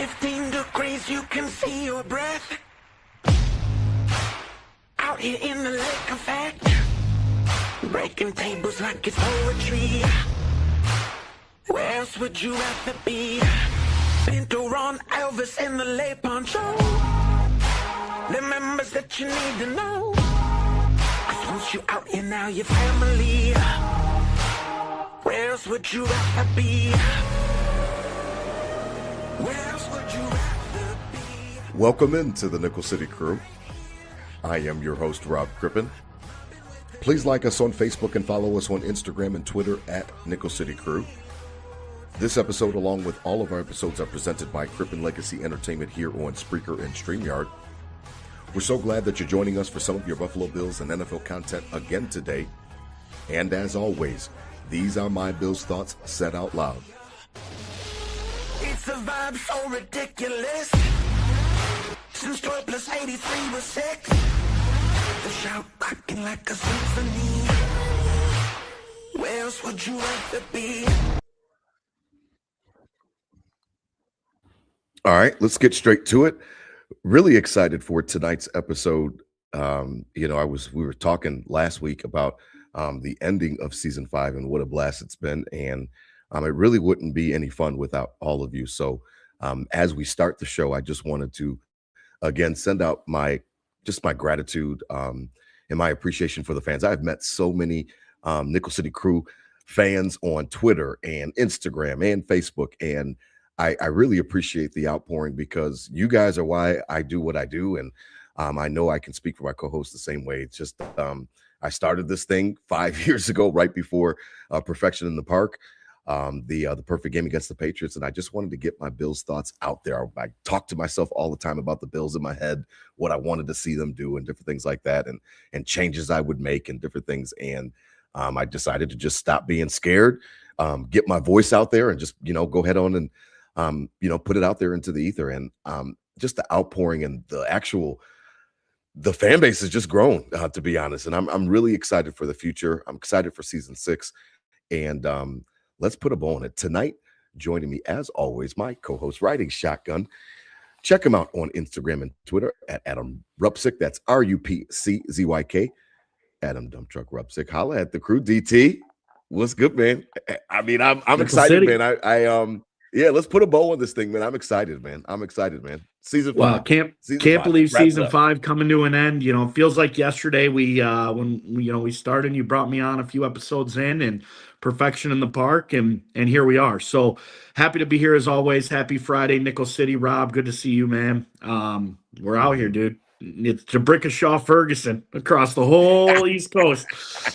15 degrees, you can see your breath. Out here in the lake effect, breaking tables like it's poetry. Where else would you rather be? Pinto Ron, Elvis in the lay poncho. The members that you need to know. 'Cause once you out here now, your family. Where else would you rather be? Where else would you rather be? Welcome into the Nickel City Crew. I am your host, Rob Crippen. Please like us on Facebook and follow us on Instagram and Twitter at Nickel City Crew. This episode, along with all of our episodes, are presented by Crippen Legacy Entertainment here on Spreaker and StreamYard. We're so glad that you're joining us for some of your Buffalo Bills and NFL content again today. And as always, these are my Bills thoughts said out loud. It's a vibe so ridiculous. Since 12 plus 83 was 6. The shout rocking like a symphony. Where else would you rather be? All right, let's get straight to it. Really excited for tonight's episode. We were talking last week about the ending of season 5 and what a blast it's been. And it really wouldn't be any fun without all of you. So as we start the show, I just wanted to, again, send out my gratitude and my appreciation for the fans. I've met so many Nickel City Crew fans on Twitter and Instagram and Facebook. And I really appreciate the outpouring because you guys are why I do what I do. And I know I can speak for my co-host the same way. It's just I started this thing 5 years ago, right before Perfection in the Park, the perfect game against the Patriots. And I just wanted to get my Bills thoughts out there. I talk to myself all the time about the Bills in my head, what I wanted to see them do and different things like that, and changes I would make and different things. And I decided to just stop being scared, get my voice out there and just, go head on and, put it out there into the ether. And just the outpouring and the fan base has just grown, to be honest. And I'm really excited for the future. I'm excited for season 6. And let's put a bow on it. Tonight, joining me, as always, my co-host, Riding Shotgun. Check him out on Instagram and Twitter at Adam Rupsick. That's RUPCZYK. Adam Dump Truck Rupsick. Holla at the crew. DT, what's good, man? I mean, I'm excited, City. man. Yeah, let's put a bow on this thing, man. I'm excited, man. Season 5. Wow, can't believe season 5 coming to an end. It feels like yesterday when we started, you brought me on a few episodes in and Perfection in the Park, and here we are. So happy to be here as always. Happy Friday, Nickel City. Rob, good to see you, man. We're out here, dude. It's Jabricka Ferguson across the whole East Coast.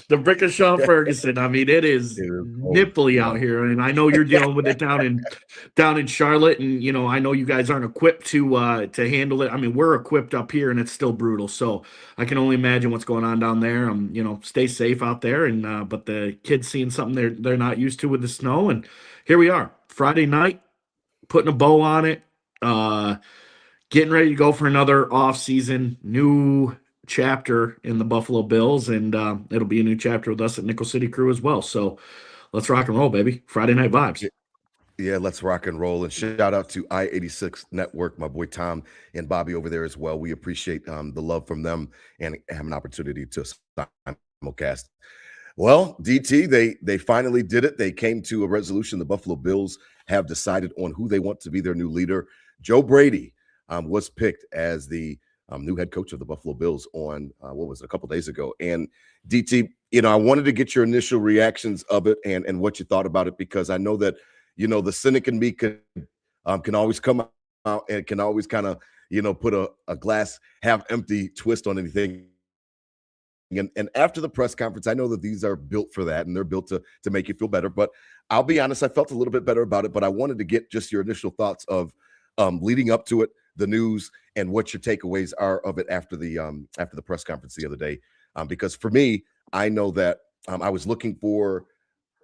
Jabricka Ferguson. I mean, it is nipply out here, and I know you're dealing with it down in Charlotte, and I know you guys aren't equipped to handle it. I mean, we're equipped up here, and it's still brutal. So I can only imagine what's going on down there. Stay safe out there, and but the kids seeing something they're not used to with the snow, and here we are, Friday night, putting a bow on it. Getting ready to go for another off-season, new chapter in the Buffalo Bills, and it'll be a new chapter with us at Nickel City Crew as well. So let's rock and roll, baby. Friday night vibes. Yeah, let's rock and roll. And shout out to I-86 Network, my boy Tom and Bobby over there as well. We appreciate the love from them and have an opportunity to simulcast. Well, DT, they finally did it. They came to a resolution. The Buffalo Bills have decided on who they want to be their new leader. Joe Brady was picked as the new head coach of the Buffalo Bills on, a couple days ago. And DT, I wanted to get your initial reactions of it and what you thought about it, because I know that, the cynic in me can always come out and can always kind of, put a glass half empty twist on anything. And after the press conference, I know that these are built for that and they're built to make you feel better. But I'll be honest, I felt a little bit better about it, but I wanted to get just your initial thoughts of leading up to it, the news, and what your takeaways are of it after the press conference the other day. Because for me, I know that I was looking for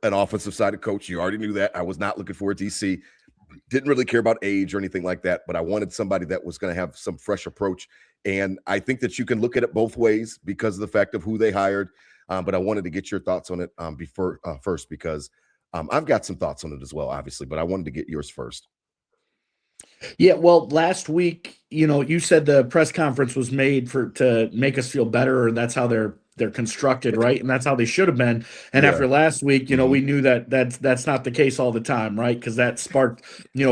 an offensive sided coach. You already knew that. I was not looking for a DC. Didn't really care about age or anything like that, but I wanted somebody that was going to have some fresh approach. And I think that you can look at it both ways because of the fact of who they hired. But I wanted to get your thoughts on it first, because I've got some thoughts on it as well, obviously, but I wanted to get yours first. Yeah, well, last week, you said the press conference was made to make us feel better, and that's how they're constructed, right? And that's how they should have been. And Yeah. after last week, Mhm. we knew that that's not the case all the time, right? Because that sparked,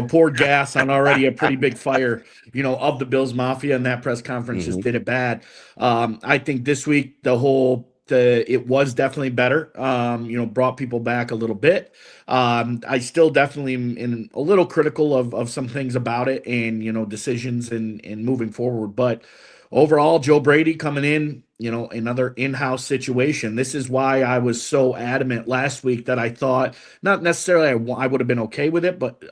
poured gas on already a pretty big fire, of the Bills Mafia, and that press conference just Mhm. did it bad. I think this week it was definitely better. Brought people back a little bit. I still definitely am a little critical of some things about it and decisions and moving forward. But overall, Joe Brady coming in, another in-house situation. This is why I was so adamant last week that I thought not necessarily I would have been okay with it, but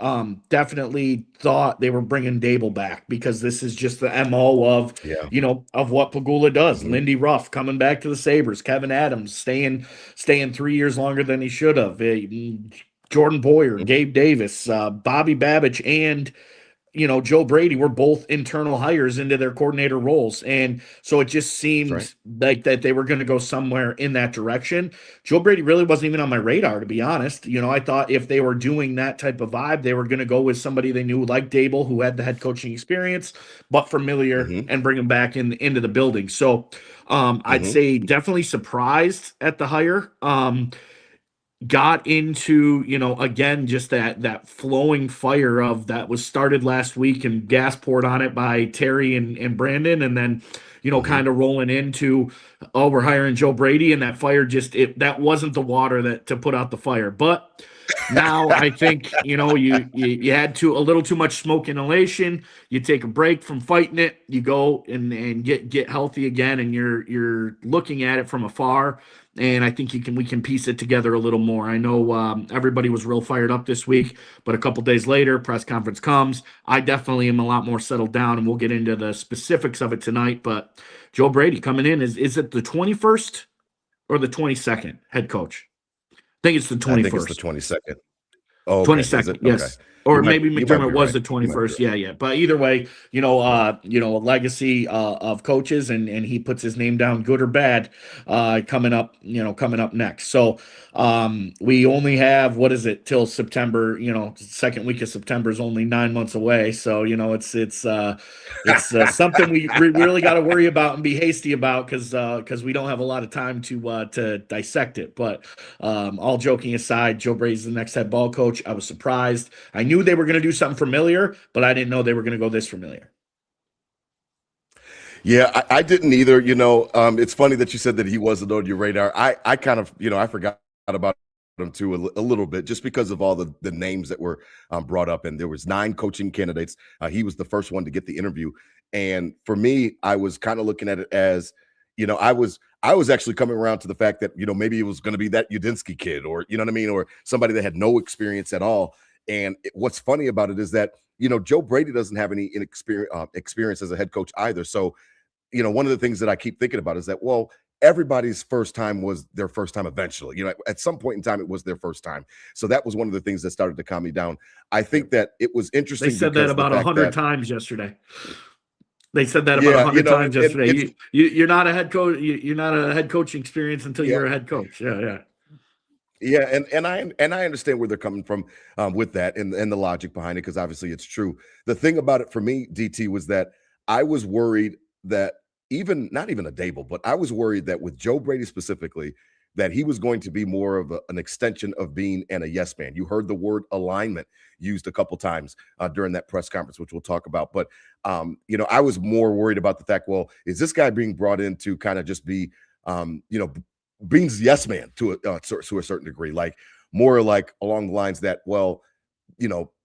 definitely thought they were bringing Dable back because this is just the MO of Yeah. of what Pagula does. Mhm. Lindy Ruff coming back to the Sabres, Kevin Adams staying 3 years longer than he should have. Jordan Boyer, Mhm. Gabe Davis, Bobby Babich, and Joe Brady were both internal hires into their coordinator roles. And so it just That's right. seemed like that they were going to go somewhere in that direction. Joe Brady really wasn't even on my radar, to be honest. I thought if they were doing that type of vibe, they were going to go with somebody they knew like Dable, who had the head coaching experience, but familiar, Mhm. and bring him back into the building. So I'd Mhm. say definitely surprised at the hire. Got into again just that flowing fire of that was started last week and gas poured on it by Terry and Brandon, and then Mhm. kind of rolling into, oh, we're hiring Joe Brady, and that fire just that wasn't the water that to put out the fire. But now I think you had a little too much smoke inhalation. You take a break from fighting it, you go and get healthy again, and you're looking at it from afar, and I think we can piece it together a little more. I know everybody was real fired up this week, but a couple days later, press conference comes. I definitely am a lot more settled down, and we'll get into the specifics of it tonight. But Joe Brady coming in is it the 21st or the 22nd head coach? I think it's the I think it's the 21st. 22nd. Oh, okay. Is 22nd, it? Okay. yes. Or maybe You might McDermott be was right. the You might be 21st. right. Yeah, yeah. But either way, Yeah. a legacy of coaches, and he puts his name down, good or bad, coming up next. So we only have, what is it, till September, second week of September is only 9 months away. So, it's something we really got to worry about and be hasty about because we don't have a lot of time to dissect it. But all joking aside, Joe Brady's the next head ball coach. I was surprised. I knew they were going to do something familiar, but I didn't know they were going to go this familiar. Yeah, I didn't either. It's funny that you said that he wasn't on your radar. I kind of, I forgot about him too a little bit just because of all the names that were brought up. And there was 9 coaching candidates. He was the first one to get the interview. And for me, I was kind of looking at it as, I was actually coming around to the fact that, maybe it was going to be that Udinsky kid or, you know what I mean? Or somebody that had no experience at all. And what's funny about it is that, Joe Brady doesn't have any experience as a head coach either. So, one of the things that I keep thinking about is that, well, everybody's first time was their first time eventually. At some point in time, it was their first time. So that was one of the things that started to calm me down. I think that it was They interesting said that because the about a fact hundred that, times yesterday. They said that about a yeah, hundred times and yesterday. it's, You're not a head coach. You're not a head coaching experience until yeah, you're a head coach. Yeah, yeah. yeah, and I understand where they're coming from with that and the logic behind it because obviously it's true. The thing about it for me, DT, was that I was worried that even not even a Dable, but I was worried that with Joe Brady specifically, that he was going to be more of an extension of being a yes man. You heard the word alignment used a couple times during that press conference, which we'll talk about. But I was more worried about the fact, well, is this guy being brought in to kind of just be Bean's yes man to a certain degree, like more like along the lines that, well,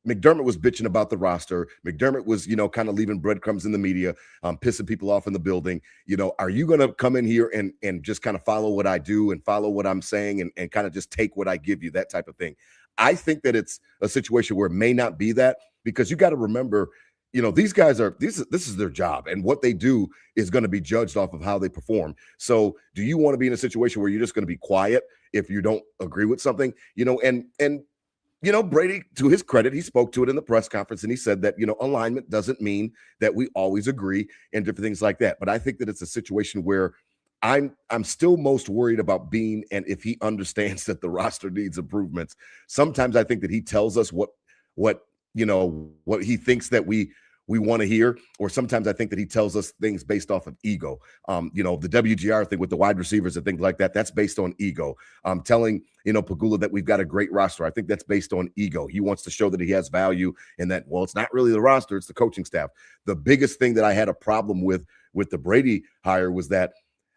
McDermott was bitching about the roster. McDermott was, kind of leaving breadcrumbs in the media, pissing people off in the building. Are you going to come in here and just kind of follow what I do and follow what I'm saying and kind of just take what I give you, that type of thing? I think that it's a situation where it may not be that because you got to remember, these guys this is their job and what they do is going to be judged off of how they perform. So do you want to be in a situation where you're just going to be quiet if you don't agree with something, and Brady, to his credit, he spoke to it in the press conference and he said that, alignment doesn't mean that we always agree and different things like that. But I think that it's a situation where I'm still most worried about Bean and if he understands that the roster needs improvements. Sometimes I think that he tells us what what he thinks that we want to hear, or sometimes I think that he tells us things based off of ego. The WGR thing with the wide receivers and things like that, that's based on ego. Telling, Pagula that we've got a great roster, I think that's based on ego. He wants to show that he has value and that, well, it's not really the roster, it's the coaching staff. The biggest thing that I had a problem with the Brady hire was that,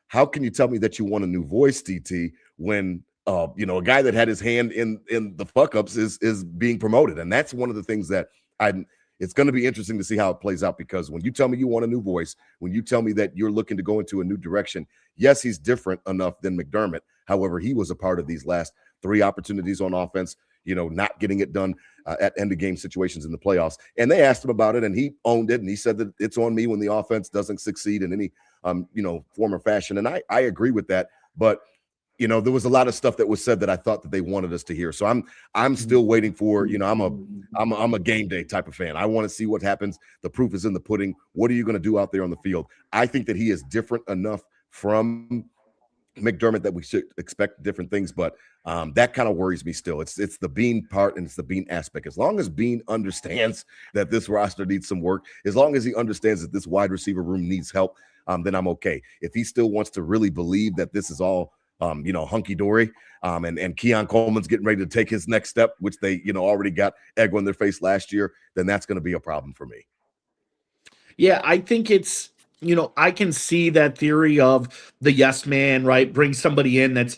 how can you tell me that you want a new voice, TT, when a guy that had his hand in the fuck ups is being promoted? And that's one of the things that it's going to be interesting to see how it plays out, because when you tell me you want a new voice, when you tell me that you're looking to go into a new direction, yes, he's different enough than McDermott. However, he was a part of these last 3 opportunities on offense, not getting it done at end of game situations in the playoffs. And they asked him about it, and he owned it, and he said that it's on me when the offense doesn't succeed in any form or fashion. And I agree with that. But there was a lot of stuff that was said that I thought that they wanted us to hear. So I'm still waiting for, I'm a game day type of fan. I want to see what happens. The proof is in the pudding. What are you going to do out there on the field? I think that he is different enough from McDermott that we should expect different things, but that kind of worries me still. It's the Bean part, and it's the Bean aspect. As long as Bean understands that this roster needs some work, as long as he understands that this wide receiver room needs help, then I'm okay. If he still wants to really believe that this is all hunky-dory, and Keon Coleman's getting ready to take his next step, which they, already got egg on their face last year, then that's going to be a problem for me. Yeah, I think it's, I can see that theory of the yes man, right? Bring somebody in that's,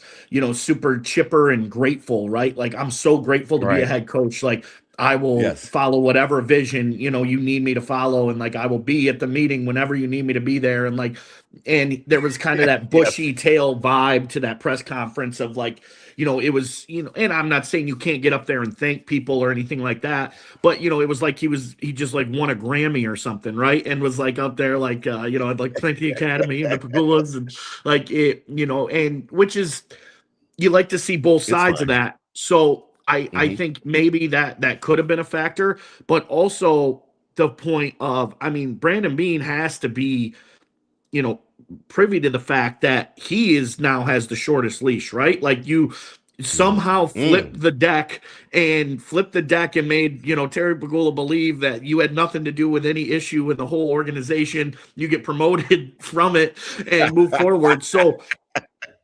super chipper and grateful, right? Like, I'm so grateful to be a head coach. Like, I will follow whatever vision, you need me to follow. And like, I will be at the meeting whenever you need me to be there. And there was kind of that bushy tail vibe to that press conference of like, it was, and I'm not saying you can't get up there and thank people or anything like that, but, it was like he just like won a Grammy or something, right? And was like up there, like, I'd like thank the Academy and the Pagulas and like it, and which is, you like to see both sides of that. So I think maybe that could have been a factor, but also the point of, Brandon Beane has to be, privy to the fact that he now has the shortest leash, right? Like you somehow flipped the deck and made, Terry Pagula believe that you had nothing to do with any issue with the whole organization. You get promoted from it and move forward. So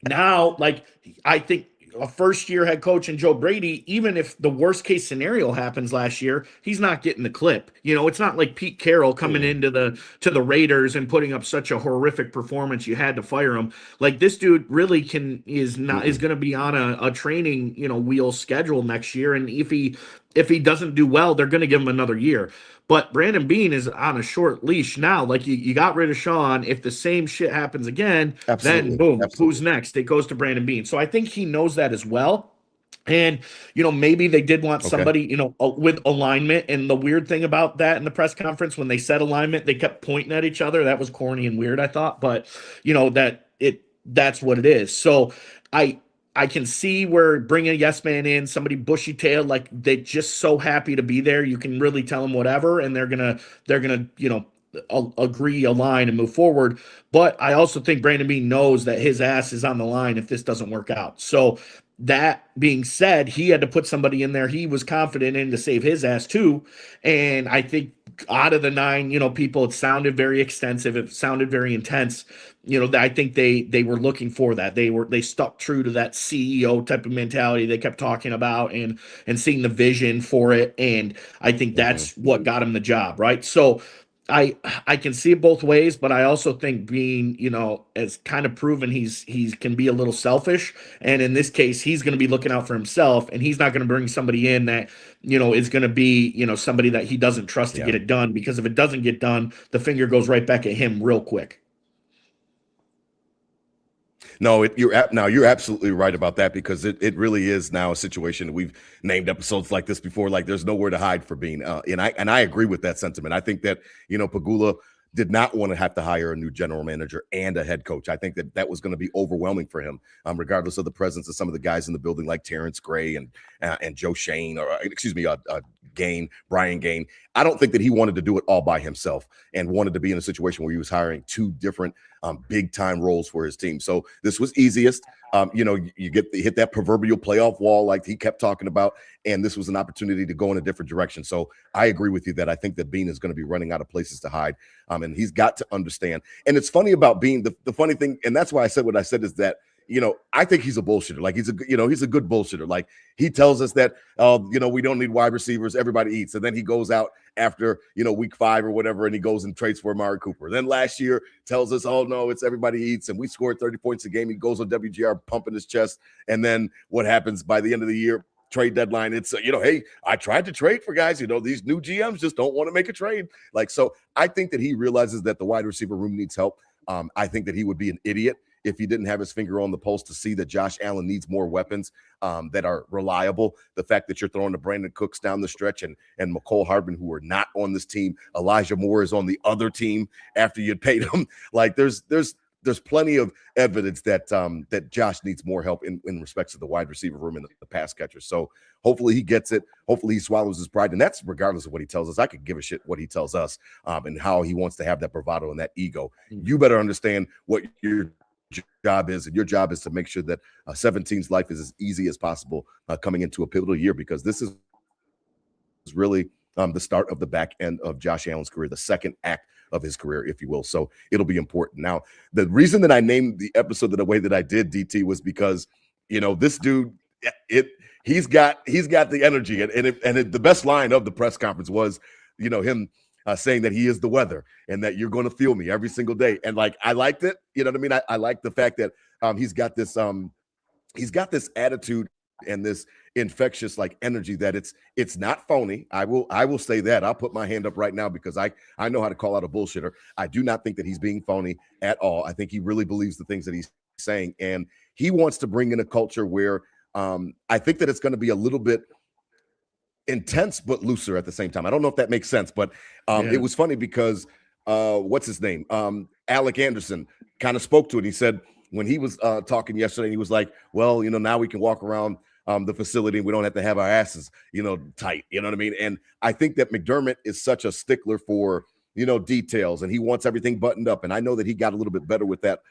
now, like, I think a first-year head coach in Joe Brady, even if the worst-case scenario happens last year, he's not getting the clip. It's not like Pete Carroll coming into the Raiders and putting up such a horrific performance you had to fire him. Like, this dude really is going to be on a training wheel schedule next year, and if he doesn't do well, they're going to give him another year. But Brandon Beane is on a short leash now. Like, you got rid of Sean. If the same shit happens again, then boom, who's next? It goes to Brandon Beane. So I think he knows that as well. And, maybe they did want somebody, with alignment. And the weird thing about that in the press conference, when they said alignment, they kept pointing at each other. That was corny and weird, I thought. But, that's what it is. So I can see where bringing a yes man in, somebody bushy tailed, like they're just so happy to be there. You can really tell them whatever, and they're gonna agree, align, and move forward. But I also think Brandon Beane knows that his ass is on the line if this doesn't work out. So that being said, he had to put somebody in there he was confident in to save his ass too. And I think out of the 9, people, it sounded very extensive. It sounded very intense. I think they were looking for that. They stuck true to that CEO type of mentality they kept talking about and seeing the vision for it. And I think that's what got him the job, right? So I can see it both ways, but I also think Beane, has kind of proven he can be a little selfish. And in this case, he's going to be looking out for himself, and he's not going to bring somebody in that, is going to be, somebody that he doesn't trust to get it done, because if it doesn't get done, the finger goes right back at him real quick. No, you're absolutely right about that, because it really is now a situation. We've named episodes like this before. Like, there's nowhere to hide for Beane, and I agree with that sentiment. I think that Pagula did not want to have to hire a new general manager and a head coach. I think that was going to be overwhelming for him, regardless of the presence of some of the guys in the building like Terrence Gray and Joe Shane, or Gain, Brian Gain. I don't think that he wanted to do it all by himself and wanted to be in a situation where he was hiring two different big time roles for his team. So this was easiest. You hit that proverbial playoff wall like he kept talking about, and this was an opportunity to go in a different direction. So I agree with you that I think that Bean is going to be running out of places to hide, and he's got to understand. And it's funny about Bean. The funny thing, and that's why I said what I said, is that I think he's a bullshitter. Like he's a good bullshitter. Like he tells us that, we don't need wide receivers. Everybody eats. And then he goes out after, week 5 or whatever, and he goes and trades for Amari Cooper. Then last year tells us, oh no, it's everybody eats. And we scored 30 points a game. He goes on WGR pumping his chest. And then what happens by the end of the year? Trade deadline, it's hey, I tried to trade for guys, these new GMs just don't want to make a trade. Like, so I think that he realizes that the wide receiver room needs help. I think that he would be an idiot if he didn't have his finger on the pulse to see that Josh Allen needs more weapons that are reliable. The fact that you're throwing to Brandon Cooks down the stretch and McCole Hardman, who are not on this team, Elijah Moore is on the other team after you paid him. Like there's plenty of evidence that that Josh needs more help in respects to the wide receiver room and the pass catcher. So hopefully he gets it. Hopefully he swallows his pride. And that's regardless of what he tells us. I could give a shit what he tells us and how he wants to have that bravado and that ego. You better understand what your job is, and your job is to make sure that 17's life is as easy as possible coming into a pivotal year, because this is really the start of the back end of Josh Allen's career, the second act of his career, if you will. So it'll be important. Now, the reason that I named the episode the way that I did, DT, was because this dude, he's got the energy, and the best line of the press conference was him saying that he is the weather and that you're going to feel me every single day. And like, I liked it. You know what I mean? I like the fact that he's got this attitude and this infectious like energy that it's not phony. I will say that. I'll put my hand up right now because I know how to call out a bullshitter. I do not think that he's being phony at all. I think he really believes the things that he's saying, and he wants to bring in a culture where I think that it's going to be a little bit intense but looser at the same time. I don't know if that makes sense, but it was funny because what's his name? Alec Anderson kind of spoke to it. He said when he was talking yesterday, he was like, well, now we can walk around the facility and we don't have to have our asses, tight. You know what I mean? And I think that McDermott is such a stickler for, details, and he wants everything buttoned up. And I know that he got a little bit better with that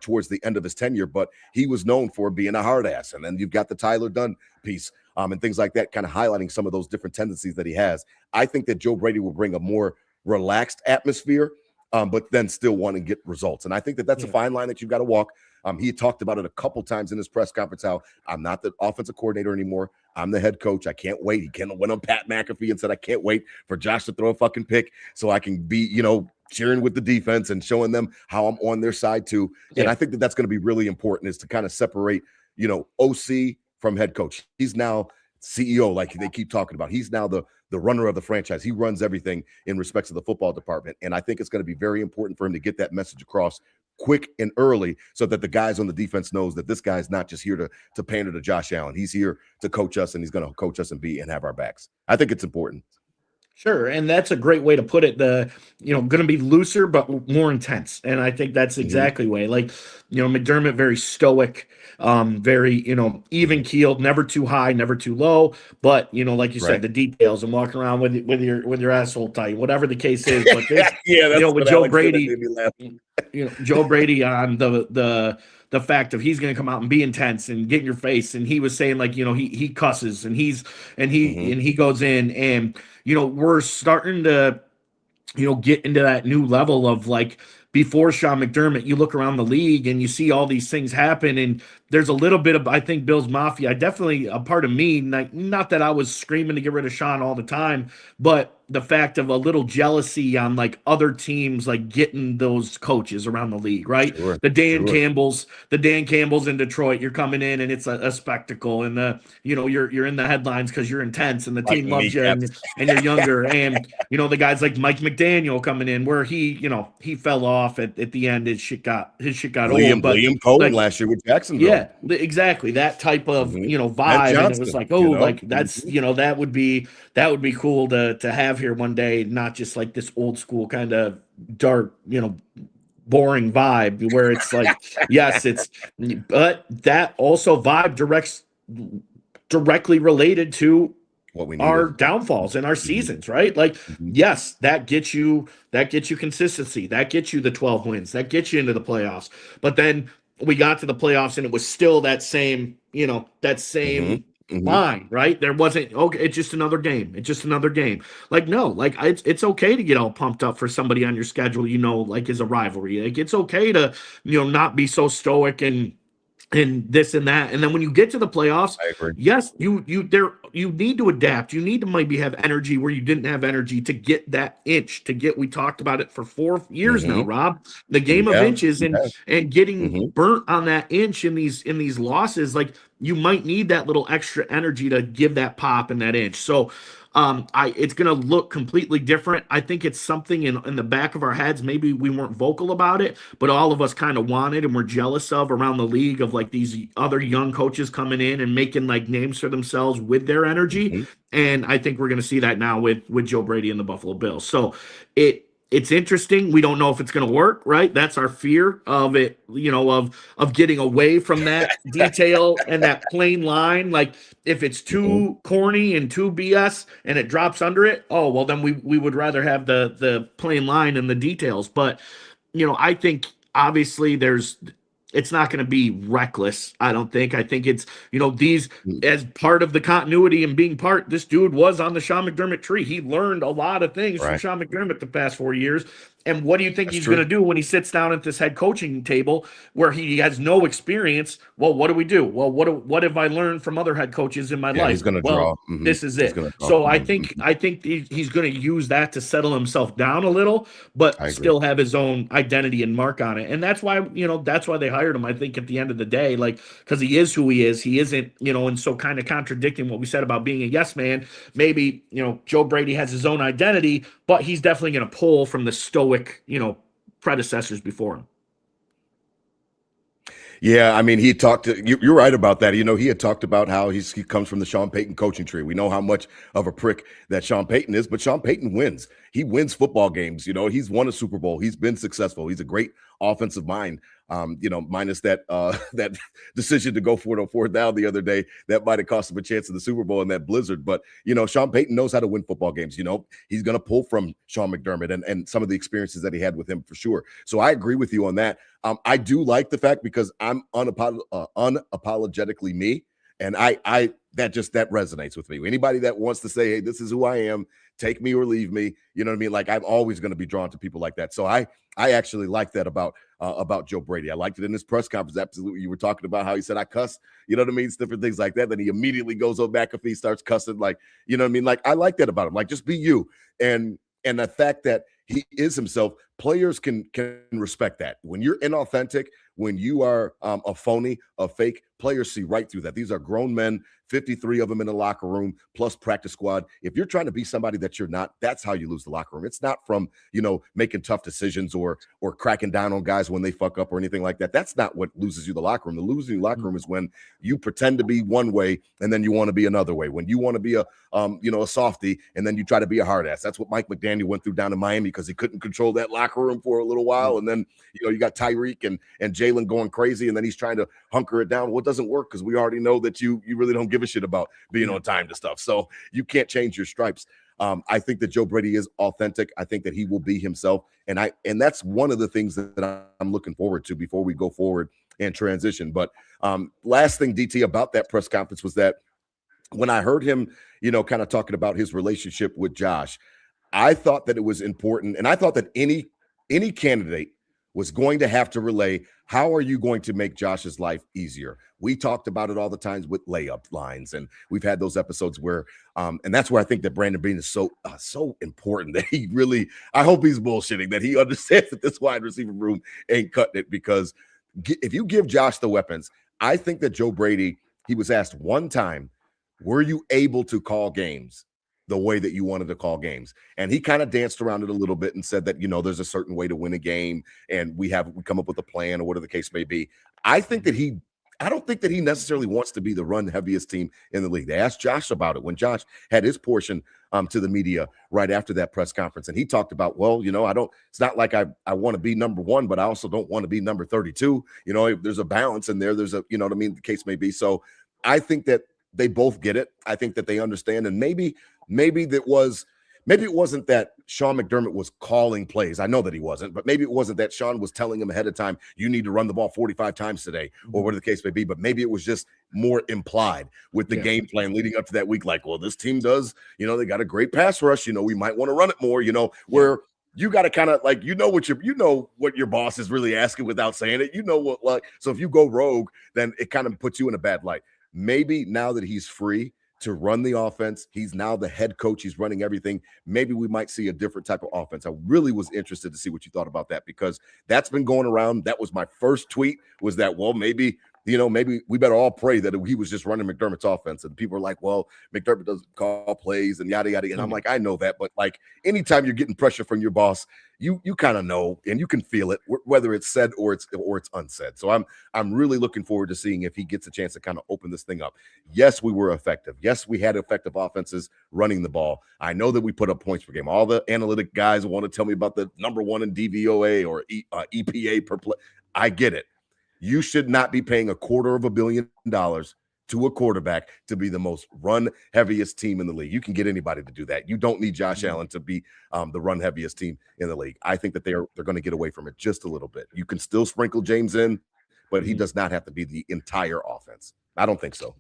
towards the end of his tenure, but he was known for being a hard ass. And then you've got the Tyler Dunn piece and things like that, kind of highlighting some of those different tendencies that he has. I think that Joe Brady will bring a more relaxed atmosphere, but then still want to get results. And I think that that's a fine line that you've got to walk. He talked about it a couple times in his press conference, how I'm not the offensive coordinator anymore. I'm the head coach. I can't wait. He went on Pat McAfee and said, I can't wait for Josh to throw a fucking pick so I can be, cheering with the defense and showing them how I'm on their side too. Yeah. And I think that that's going to be really important, is to kind of separate, OC from head coach. He's now CEO, like they keep talking about. He's now the runner of the franchise. He runs everything in respects to the football department. And I think it's going to be very important for him to get that message across quick and early, so that the guys on the defense knows that this guy's not just here to pander to Josh Allen. He's here to coach us, and he's going to coach us and have our backs. I think it's important. Sure, and that's a great way to put it. Going to be looser but more intense, and I think that's exactly way. Like, McDermott, very stoic, very even keeled, never too high, never too low. But like you said, the details and walking around with your asshole tight, whatever the case is. But this, that's with Joe Brady, Joe Brady on the fact of he's going to come out and be intense and get in your face, and he was saying like he cusses and he goes in, and we're starting to get into that new level of like, before Sean McDermott, you look around the league and you see all these things happen, and there's a little bit of, I think, Bills Mafia. Definitely a part of me, not that I was screaming to get rid of Sean all the time, but the fact of a little jealousy on like other teams, like getting those coaches around the league, right? Sure, the Dan Campbells in Detroit, you're coming in and it's a spectacle, and you're in the headlines because you're intense and the team loves you, and you're younger, and the guys like Mike McDaniel coming in, where he fell off at the end. His shit got old. But Liam Cohen last year with Jacksonville. Yeah, exactly. That type of vibe, and it was like, like that's that would be cool to have here one day, not just like this old school kind of dark, boring vibe where it's like, yes, but that also vibe directly related to what we our needed. downfalls and our Mhm. seasons, right? Like, Mhm. yes, that gets you consistency, that gets you the 12 wins, that gets you into the playoffs. But then we got to the playoffs and it was still that same, that Mhm. same Mhm. line, right? There wasn't, okay, it's just another game. It's just another game. Like, no, like it's okay to get all pumped up for somebody on your schedule, like is a rivalry. Like it's okay to, not be so stoic and this and that. And then when you get to the playoffs, I agree. yes, you need to adapt. You need to maybe have energy where you didn't have energy to get that inch, we talked about it for 4 years now, Mhm. Rob. The game of Yeah, inches you and have. getting Mhm. burnt on that inch in these losses, like you might need that little extra energy to give that pop in that inch. So it's gonna look completely different. I think it's something in the back of our heads. Maybe we weren't vocal about it, but all of us kind of wanted and we're jealous of around the league of like these other young coaches coming in and making like names for themselves with their energy. Mhm. And I think we're gonna see that now with Joe Brady and the Buffalo Bills. So it's interesting. We don't know if it's going to work, right? That's our fear of it, of getting away from that detail and that plain line. Like if it's Mhm. too corny and too BS and it drops under it, oh well, then we would rather have the plain line and the details. But I think obviously it's not going to be reckless. I don't think. I think it's these Mm. as part of the continuity and being part. This dude was on the Sean McDermott tree. He learned a lot of things from Right. Sean McDermott the past 4 years. And what do you think That's he's going true. to do when he sits down at this head coaching table where he has no experience? Well, what do we do? Well, what have I learned from other head coaches in my Yeah, he's life? gonna Well, draw. Mhm. this is He's it. gonna draw So from I them. think Mhm. I think he's going to use that to settle himself down a little, but I agree. still have his own identity and mark on it. And that's why they hired him. I think at the end of the day, like because he is who he is. He isn't, and so kind of contradicting what we said about being a yes man. Maybe Joe Brady has his own identity, but he's definitely going to pull from the stoic, predecessors before him. Yeah, I mean, he talked to you. You're right about that. He had talked about how he comes from the Sean Payton coaching tree. We know how much of a prick that Sean Payton is, but Sean Payton wins. He wins football games. He's won a Super Bowl. He's been successful. He's a great offensive mind. Minus that that decision to go for it on fourth down the other day that might have cost him a chance in the Super Bowl in that blizzard. But Sean Payton knows how to win football games. He's going to pull from Sean McDermott and some of the experiences that he had with him for sure. So I agree with you on that. I do like the fact because I'm unapologetically me, and I that resonates with me. Anybody that wants to say, "Hey, this is who I am," take me or leave me. You know what I mean? Like I'm always going to be drawn to people like that. So I actually like that about Joe Brady. I liked it in his press conference. Absolutely, you were talking about how he said I cuss. You know what I mean? It's different things like that. Then he immediately goes on McAfee, starts cussing. Like you know what I mean? Like I like that about him. Like just be you. And the fact that he is himself, players can respect that. When you're inauthentic, when you are a phony, a fake, players see right through that. These are grown men, 53 of them in the locker room, plus practice squad. If you're trying to be somebody that you're not, that's how you lose the locker room. It's not from making tough decisions or cracking down on guys when they fuck up or anything like that. That's not what loses you the locker room. The losing the locker room is when you pretend to be one way and then you want to be another way. When you want to be a softie and then you try to be a hard ass. That's what Mike McDaniel went through down in Miami because he couldn't control that locker room for a little while. And then you got Tyreek and Jalen going crazy, and then he's trying to hunker it down. Well, it doesn't work because we already know that you really don't give a shit about being on time to stuff. So you can't change your stripes. I think that Joe Brady is authentic. I think that he will be himself, and that's one of the things that I'm looking forward to before we go forward and transition. But last thing, DT, about that press conference was that when I heard him, kind of talking about his relationship with Josh, I thought that it was important, and I thought that any candidate was going to have to relay, how are you going to make Josh's life easier? We talked about it all the times with layup lines, and we've had those episodes where, and that's where I think that Brandon Beane is so important that he really, I hope he's bullshitting, that he understands that this wide receiver room ain't cutting it, because if you give Josh the weapons, I think that Joe Brady, he was asked one time, were you able to call games the way that you wanted to call games? And he kind of danced around it a little bit and said that, there's a certain way to win a game and we come up with a plan or whatever the case may be. I don't think that he necessarily wants to be the run heaviest team in the league. They asked Josh about it when Josh had his portion to the media right after that press conference. And he talked about, well, it's not like I want to be number one, but I also don't want to be number 32. There's a balance in there. There's a, the case may be. So I think that they both get it. I think that they understand, and maybe it wasn't that Sean McDermott was calling plays. I know that he wasn't, but maybe it wasn't that Sean was telling him ahead of time, you need to run the ball 45 times today, or whatever the case may be. But maybe it was just more implied with the game plan leading up to that week. Like, well, this team does, they got a great pass rush. We might want to run it more, where you got to kind of like, what your boss is really asking without saying it, so if you go rogue, then it kind of puts you in a bad light. Maybe now that he's free to run the offense, he's now the head coach, he's running everything. Maybe we might see a different type of offense. I really was interested to see what you thought about that, because that's been going around. That was my first tweet, was that, well, maybe we better all pray that he was just running McDermott's offense. And people are like, well, McDermott doesn't call plays and yada, yada. And I'm like, I know that. But like, anytime you're getting pressure from your boss, you kind of know, and you can feel it, whether it's said or it's unsaid. So I'm really looking forward to seeing if he gets a chance to kind of open this thing up. Yes, we were effective. Yes, we had effective offenses running the ball. I know that we put up points per game. All the analytic guys want to tell me about the number one in DVOA or EPA per play. I get it. You should not be paying $250 million to a quarterback to be the most run heaviest team in the league. You can get anybody to do that. You don't need Josh Allen to be the run heaviest team in the league. I think that they're going to get away from it just a little bit. You can still sprinkle James in, but he does not have to be the entire offense. I don't think so.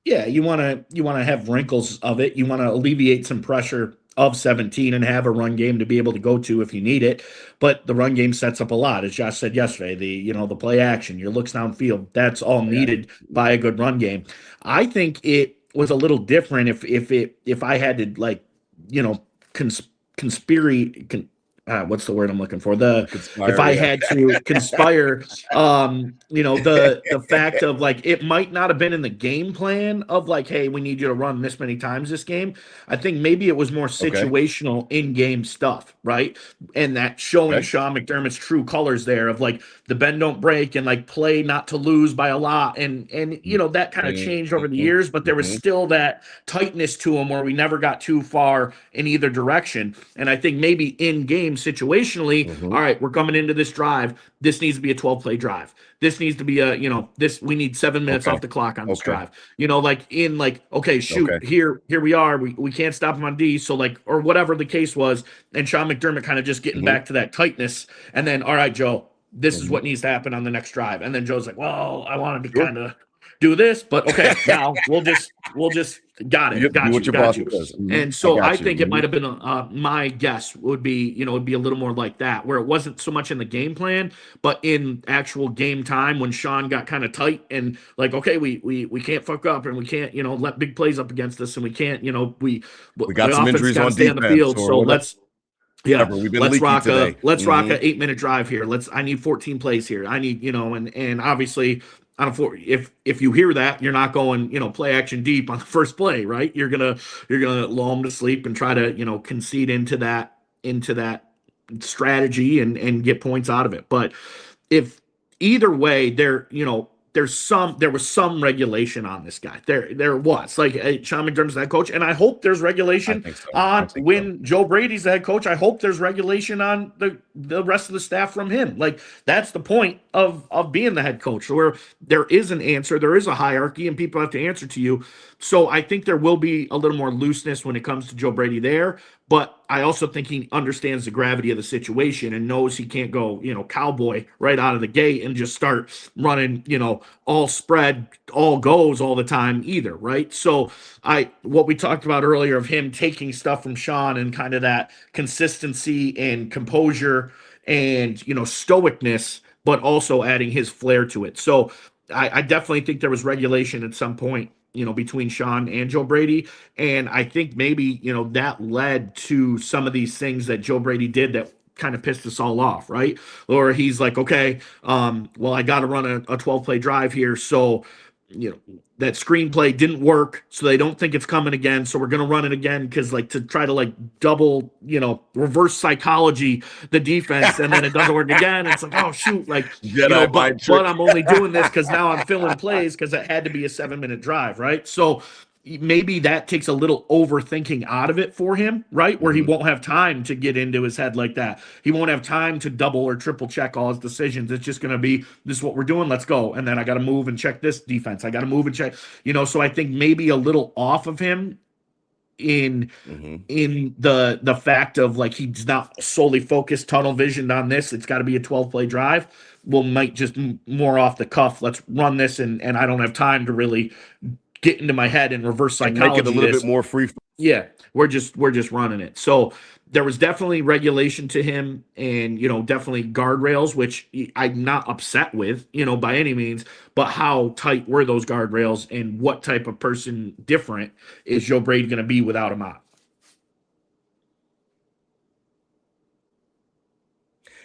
Yeah, you want to have wrinkles of it. You want to alleviate some pressure of 17 and have a run game to be able to go to if you need it. But the run game sets up a lot, as Josh said yesterday. The play action, your looks downfield, that's all needed by a good run game. I think it was a little different if I had to what's the word I'm looking for? If I had to conspire, the fact of like, it might not have been in the game plan of like, hey, we need you to run this many times this game. I think maybe it was more situational in-game stuff, right? And that showing Sean McDermott's true colors there of like the bend don't break and like play not to lose by a lot. And that kind of changed over the years, but there was still that tightness to him where we never got too far in either direction. And I think maybe in-game situationally, all right, we're coming into this drive. This needs to be a 12-play drive. This needs to be we need 7 minutes off the clock on this drive. Here we are. We can't stop him on D. So or whatever the case was. And Sean McDermott kind of just getting back to that tightness. And then, all right, Joe, this is what needs to happen on the next drive. And then Joe's like, well, I wanted to kind of do this, but okay, now we'll just got it. Got you. And so I think it might have been my guess would be, it'd be a little more like that, where it wasn't so much in the game plan, but in actual game time when Sean got kind of tight and like, okay, we can't fuck up and we can't, let big plays up against us and we can't, we got some injuries on defense, on the field, so let's rock a 8-minute drive here. I need 14 plays here. I need, and obviously if you hear that, you're not going, play action deep on the first play, right? You're gonna lull them to sleep and try to, concede into that strategy and get points out of it. But if either way, there was some regulation on this guy. There was like Sean McDermott's the head coach, and I hope there's regulation on when Joe Brady's the head coach. I hope there's regulation on the rest of the staff from him. Like that's the point of being the head coach, where there is an answer, there is a hierarchy, and people have to answer to you. So I think there will be a little more looseness when it comes to Joe Brady there. But I also think he understands the gravity of the situation and knows he can't go, cowboy right out of the gate and just start running, all spread, all goes all the time either, right? So what we talked about earlier of him taking stuff from Sean and kind of that consistency and composure and, stoicness, but also adding his flair to it. So I definitely think there was regulation at some point, between Sean and Joe Brady. And I think maybe, that led to some of these things that Joe Brady did that kind of pissed us all off, right? Or he's like, okay, well, I got to run a 12-play drive here. So, that screenplay didn't work, so they don't think it's coming again. So we're going to run it again because to try to double, reverse psychology the defense, and then it doesn't work again. It's like, oh shoot, but I'm only doing this because now I'm filling plays because it had to be a 7-minute drive, right? So maybe that takes a little overthinking out of it for him, right? Where he won't have time to get into his head like that. He won't have time to double or triple check all his decisions. It's just going to be, this is what we're doing. Let's go. And then I got to move and check this defense. I got to move and check, so I think maybe a little off of him in the fact of like he's not solely focused tunnel visioned on this. It's got to be a 12 play drive. Well, might just more off the cuff. Let's run this, and I don't have time to really get into my head and reverse psychology. And make it a little bit more free. Yeah, we're just running it. So there was definitely regulation to him, and definitely guardrails, which I'm not upset with, by any means. But how tight were those guardrails, and what type of person different is Joe Brady going to be without him on?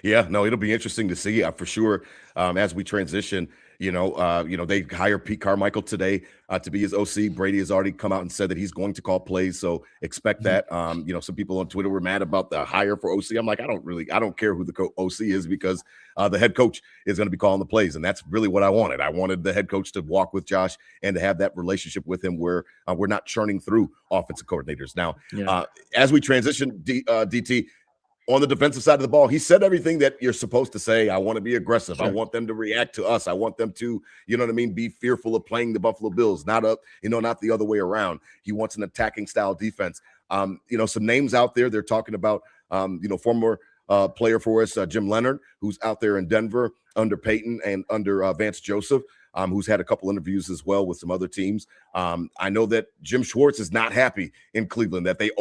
Yeah, no, it'll be interesting to see for sure as we transition. They hire Pete Carmichael today to be his OC. Brady has already come out and said that he's going to call plays, so expect that. Some people on Twitter were mad about the hire for OC. I'm like, I don't care who the OC is, because the head coach is going to be calling the plays, and that's really what I wanted. I wanted the head coach to walk with Josh and to have that relationship with him where we're not churning through offensive coordinators. Now, as we transition, DT, on the defensive side of the ball, he said everything that you're supposed to say. I want to be aggressive. Sure. I want them to react to us. I want them to, be fearful of playing the Buffalo Bills, not the other way around. He wants an attacking style defense. Some names out there, they're talking about, former player for us, Jim Leonard, who's out there in Denver under Peyton and under Vance Joseph, who's had a couple interviews as well with some other teams. I know that Jim Schwartz is not happy in Cleveland, that they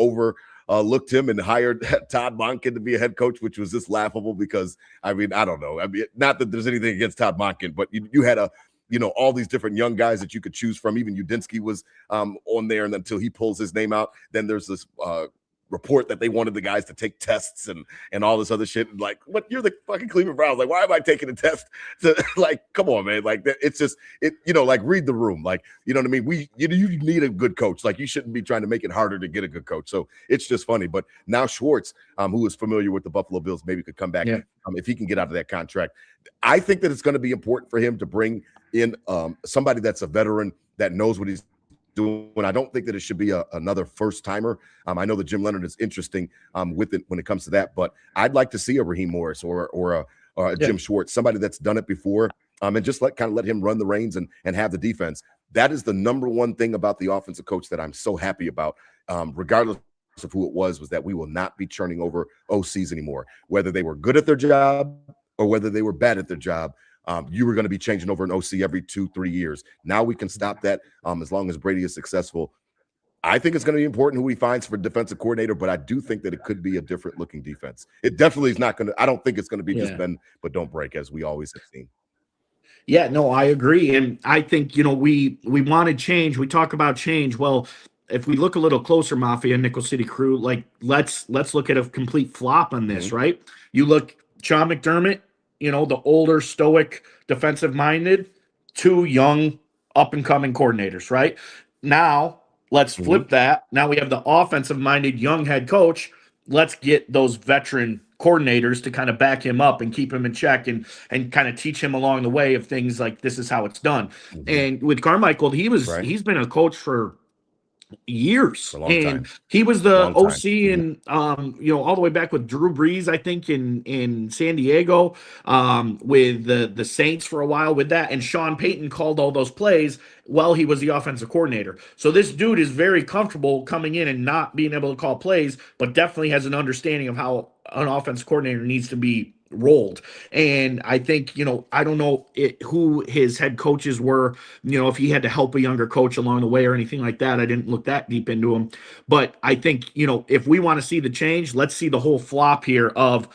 looked him and hired Todd Monken to be a head coach, which was just laughable because, I don't know. Not that there's anything against Todd Monken, but you had all these different young guys that you could choose from. Even Udinski was on there, and until he pulls his name out, then there's this report that they wanted the guys to take tests and all this other shit. Like, what? You're the fucking Cleveland Browns. Like, why am I taking a test? Come on, man. Like, it's just like, read the room. Like, you know what I mean? You need a good coach. Like, you shouldn't be trying to make it harder to get a good coach. So it's just funny. But now Schwartz, who is familiar with the Buffalo Bills, maybe could come back if he can get out of that contract. I think that it's going to be important for him to bring in somebody that's a veteran that knows what he's doing. I don't think that it should be another first timer. I know that Jim Leonard is interesting with it when it comes to that, but I'd like to see a Raheem Morris or a Jim Schwartz, somebody that's done it before, and just let him run the reins and have the defense. That is the number one thing about the offensive coach that I'm so happy about, regardless of who it was that we will not be churning over OCs anymore, whether they were good at their job or whether they were bad at their job. You were going to be changing over an OC every 2-3 years. Now we can stop that as long as Brady is successful. I think it's going to be important who he finds for defensive coordinator, but I do think that it could be a different looking defense. It definitely is not going to – I don't think it's going to be just bend but don't break, as we always have seen. Yeah, no, I agree. And I think, we wanted change. We talk about change. Well, if we look a little closer, Mafia, Nickel City Crew, like let's look at a complete flop on this, right? You look Sean McDermott, the older, stoic, defensive-minded, two young, up-and-coming coordinators, right? Now, let's flip that. Now we have the offensive-minded, young head coach. Let's get those veteran coordinators to kind of back him up and keep him in check and kind of teach him along the way of things like this is how it's done. And with Carmichael, he's been a coach for years, and he was the OC and all the way back with Drew Brees, I think in San Diego, with the Saints for a while with that, and Sean Payton called all those plays while he was the offensive coordinator. So this dude is very comfortable coming in and not being able to call plays, but definitely has an understanding of how an offensive coordinator needs to be rolled. And I think, I don't know who his head coaches were, if he had to help a younger coach along the way or anything like that. I didn't look that deep into him. But I think, if we want to see the change, let's see the whole flop here of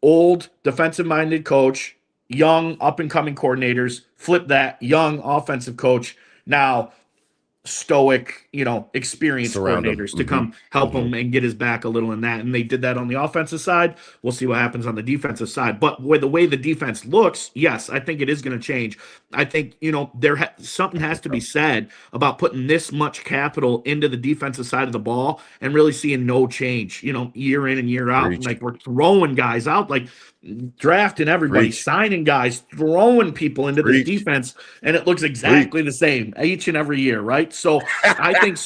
old defensive-minded coach, young up-and-coming coordinators, flip that, young offensive coach, now stoic, experienced coordinators to come help him and get his back a little in that. And they did that on the offensive side. We'll see what happens on the defensive side. But with the way the defense looks, yes, I think it is going to change. I think, something has to be said about putting this much capital into the defensive side of the ball and really seeing no change, year in and year out. Like, we're throwing guys out. Like, drafting everybody, Preach. signing guys, throwing people into this defense, and it looks exactly the same each and every year, right? So I think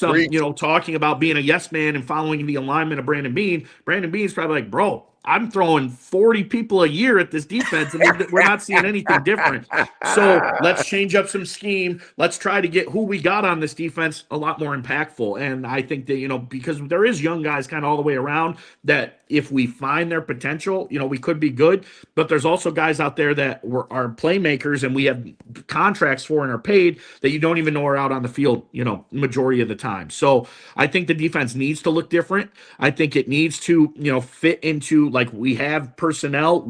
talking about being a yes man and following the alignment of Brandon Beane's probably like, bro, I'm throwing 40 people a year at this defense, and we're not seeing anything different. So let's change up some scheme. Let's try to get who we got on this defense a lot more impactful. And I think that, because there is young guys kind of all the way around, that if we find their potential, we could be good. But there's also guys out there that are playmakers and we have contracts for and are paid that you don't even know are out on the field, majority of the time. So I think the defense needs to look different. I think it needs to, fit into, like, we have personnel.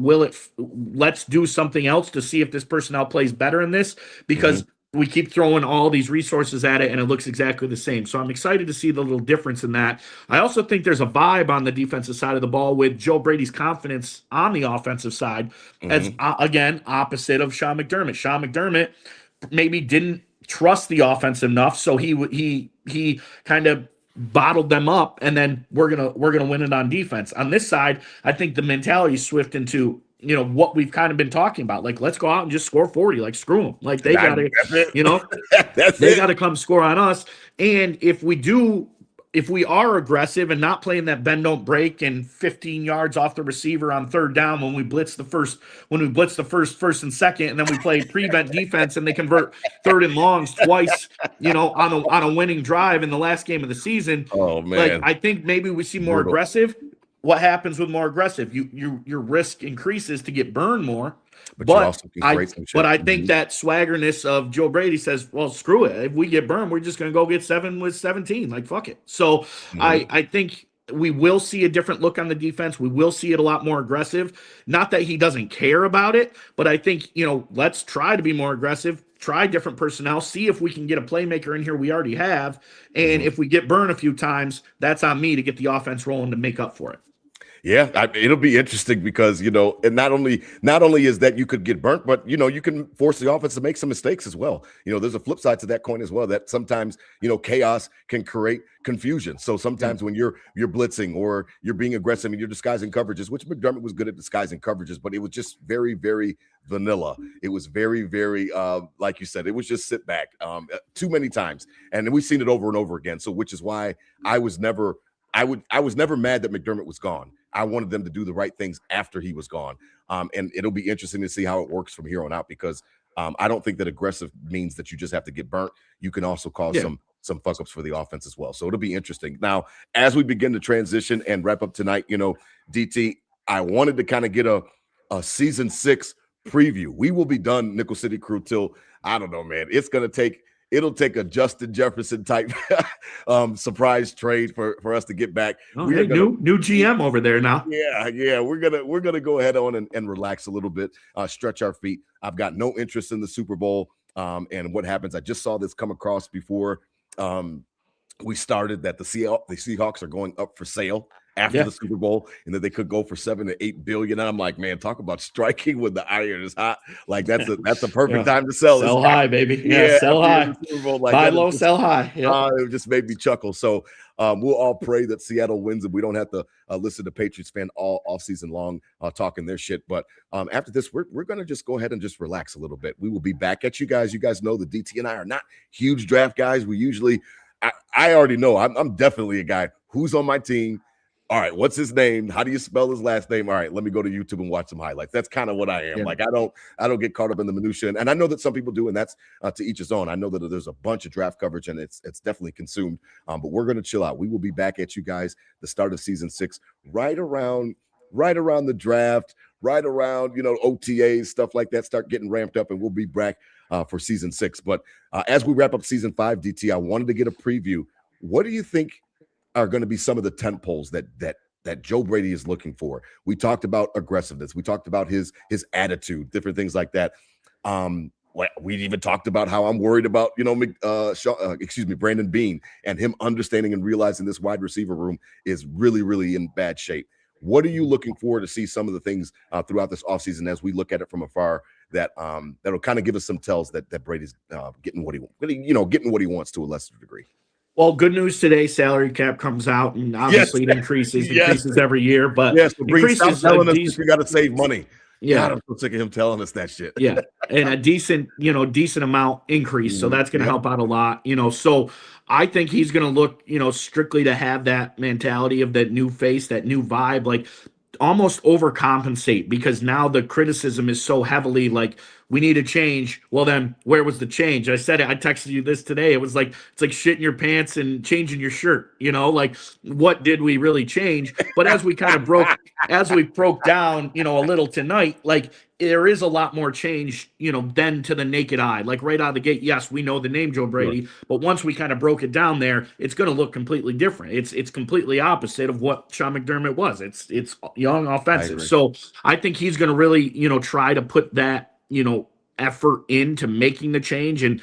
Let's do something else to see if this personnel plays better in this, because we keep throwing all these resources at it and it looks exactly the same. So I'm excited to see the little difference in that. I also think there's a vibe on the defensive side of the ball with Joe Brady's confidence on the offensive side, as again, opposite of Sean McDermott. Sean McDermott maybe didn't trust the offense enough, so he kind of bottled them up, and then we're gonna win it on defense. On this side, I think the mentality is swift into what we've kind of been talking about. Like, let's go out and just score 40. Like, screw them. Like, they got to, they got to come score on us. And if we are aggressive and not playing that bend don't break and 15 yards off the receiver on third down when we blitz the first and second, and then we play prevent defense and they convert third and longs twice, on a winning drive in the last game of the season. Oh man. Like, I think maybe we see more aggressive. What happens with more aggressive? Your risk increases to get burned more. But I think that swaggerness of Joe Brady says, well, screw it. If we get burned, we're just going to go get 7 with 17. Like, fuck it. So I think we will see a different look on the defense. We will see it a lot more aggressive. Not that he doesn't care about it, but I think, let's try to be more aggressive, try different personnel, see if we can get a playmaker in here we already have. And if we get burned a few times, that's on me to get the offense rolling to make up for it. Yeah, it'll be interesting because, and not only is that you could get burnt, but, you can force the offense to make some mistakes as well. There's a flip side to that coin as well, that sometimes, chaos can create confusion. So sometimes when you're blitzing or you're being aggressive and you're disguising coverages, which McDermott was good at disguising coverages, but it was just very, very vanilla. It was very, very, like you said, it was just sit back too many times. And we've seen it over and over again. So which is why I was never mad that McDermott was gone. I wanted them to do the right things after he was gone. And it'll be interesting to see how it works from here on out, because I don't think that aggressive means that you just have to get burnt. You can also cause some fuck ups for the offense as well. So it'll be interesting. Now, as we begin to transition and wrap up tonight, DT, I wanted to kind of get a season 6 preview. We will be done, Nickel City Crew, till, I don't know, man. It'll take a Justin Jefferson type surprise trade for us to get back. New GM over there now. Yeah. We're gonna go ahead on and relax a little bit, stretch our feet. I've got no interest in the Super Bowl and what happens. I just saw this come across before we started that the Seahawks are going up for sale after the Super Bowl, and that they could go for $7 to $8 billion. And I'm like, man, talk about striking when the iron is hot. Like, that's a perfect time to sell. Sell high, baby. Sell high. Buy low, sell high. It just made me chuckle. So we'll all pray that Seattle wins and we don't have to listen to Patriots fan all off season long talking their shit. But after this, we're going to just go ahead and just relax a little bit. We will be back at you guys. You guys know the DT and I are not huge draft guys. We usually, I already know I'm definitely a guy who's on my team. All right, what's his name? How do you spell his last name? All right, let me go to YouTube and watch some highlights. That's kind of what I am. Yeah. Like, I don't get caught up in the minutia, and I know that some people do, and that's to each his own. I know that there's a bunch of draft coverage, and it's definitely consumed. But we're gonna chill out. We will be back at you guys the start of season 6, right around the draft, right around OTAs, stuff like that. Start getting ramped up, and we'll be back for season 6. But as we wrap up season 5, DT, I wanted to get a preview. What do you think are going to be some of the tent poles that Joe Brady is looking for? We talked about aggressiveness. We talked about his attitude, different things like that. We even talked about how I'm worried about, Brandon Beane and him understanding and realizing this wide receiver room is really, really in bad shape. What are you looking for to see some of the things throughout this offseason as we look at it from afar that'll kind of give us some tells that Brady's getting what he wants to a lesser degree? Well, good news today. Salary cap comes out, and obviously it increases every year. But stop telling us we got to save money. Yeah. God, I'm so sick of him telling us that shit. Yeah. And a decent amount increase. So that's going to help out a lot, So I think he's going to look, strictly to have that mentality of that new face, that new vibe, like almost overcompensate, because now the criticism is so heavily like, we need a change. Well, then where was the change? I said it. I texted you this today. It was like, it's like shitting your pants and changing your shirt, like what did we really change? But as we broke down, a little tonight, like there is a lot more change, than to the naked eye. Like right out of the gate, yes, we know the name Joe Brady, but once we kind of broke it down there, it's going to look completely different. It's completely opposite of what Sean McDermott was. It's young, offensive. So I think he's going to really, try to put that, effort into making the change, and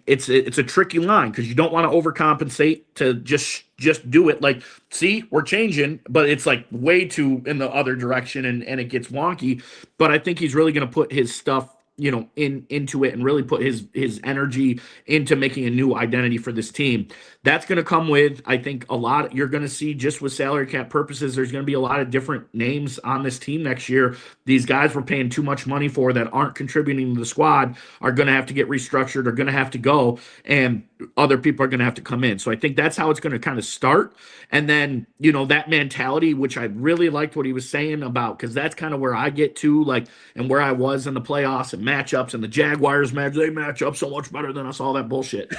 it's a tricky line because you don't want to overcompensate to just do it. Like, see, we're changing, but it's like way too in the other direction, and it gets wonky. But I think he's really going to put his stuff, into it, and really put his energy into making a new identity for this team. That's going to come with, I think, a lot. You're going to see, just with salary cap purposes, there's going to be a lot of different names on this team next year. These guys we're paying too much money for that aren't contributing to the squad are going to have to get restructured, are going to have to go, and other people are going to have to come in. So I think that's how it's going to kind of start. And then, that mentality, which I really liked what he was saying about, because that's kind of where I get to, like, and where I was in the playoffs and matchups, and the Jaguars they match up so much better than us, all that bullshit.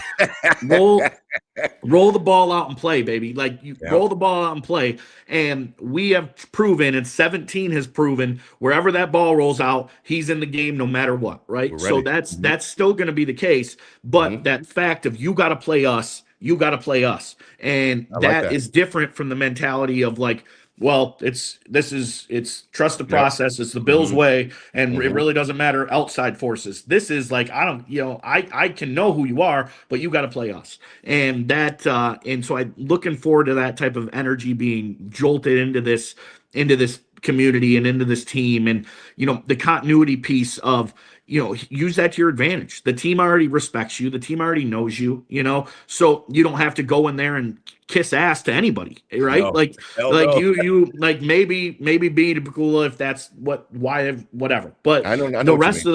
Roll the ball out and play, baby. Like, you roll the ball out and play. And we have proven, and 17 has proven, wherever that ball rolls out, he's in the game no matter what, right? So that's still going to be the case. But that fact of you got to play us, and that is different from the mentality of like, well, it's trust the process. It's the Bills way, and it really doesn't matter outside forces. This is like, I can know who you are, but you got to play us. And that, and so I'm looking forward to that type of energy being jolted into this community and into this team, and the continuity piece of, use that to your advantage. The team already respects you. The team already knows you, so you don't have to go in there and kiss ass to anybody, right? No. You maybe being a Pagula, if that's whatever. But I know the rest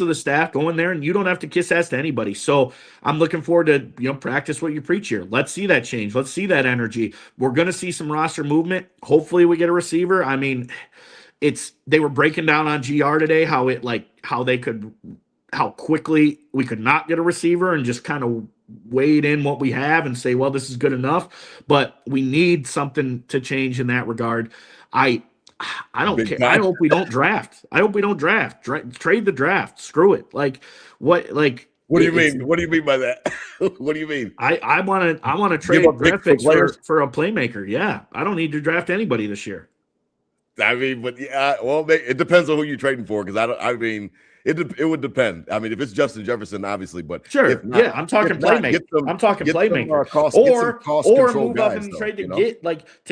of the staff go in there, and you don't have to kiss ass to anybody. So I'm looking forward to practice what you preach here. Let's see that change. Let's see that energy. We're gonna see some roster movement. Hopefully we get a receiver. I mean, they were breaking down on GR today how quickly we could not get a receiver and just kind of wade in what we have and say, well, this is good enough, but we need something to change in that regard. I don't care. I hope we don't draft. Trade the draft. Screw it. What do you mean? What do you mean by that? What do you mean? I want to trade draft picks for a playmaker. Yeah. I don't need to draft anybody this year. I mean, but well, it depends on who you're trading for, because it would depend. I mean, if it's Justin Jefferson, obviously, but sure, if not, I'm talking playmaker. I'm talking playmaker, or move up and trade to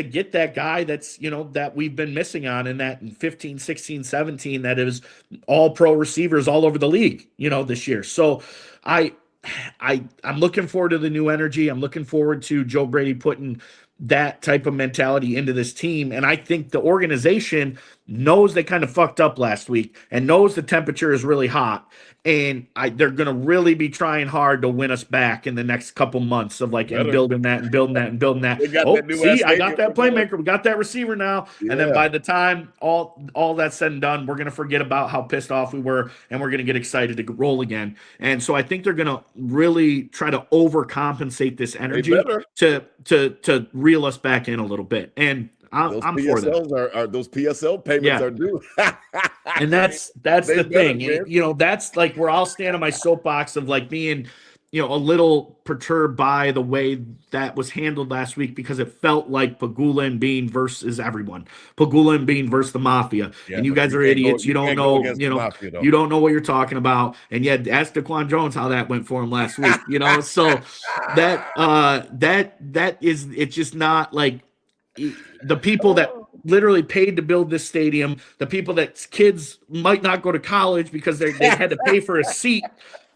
get that guy that's that we've been missing on in that 15, 16, 17 that is all pro receivers all over the league, this year. So I'm looking forward to the new energy. I'm looking forward to Joe Brady putting that type of mentality into this team. And I think the organization knows they kind of fucked up last week and knows the temperature is really hot. And they're going to really be trying hard to win us back in the next couple months of and building that. I got that playmaker. We got that receiver now. Yeah. And then by the time all that's said and done, we're going to forget about how pissed off we were, and we're going to get excited to roll again. And so I think they're going to really try to overcompensate this energy to reel us back in a little bit. And I'm for that. Those PSL payments are due. And that's the thing. That's like where I'll stand on my soapbox of being, a little perturbed by the way that was handled last week, because it felt like Pagula and Bean versus everyone. Pagula and Bean versus the Mafia. Yeah, and you guys are idiots. You don't know, you don't know what you're talking about. And yet ask Daquan Jones how that went for him last week. So it's just not like the people that literally paid to build this stadium, the people that kids might not go to college because they had to pay for a seat.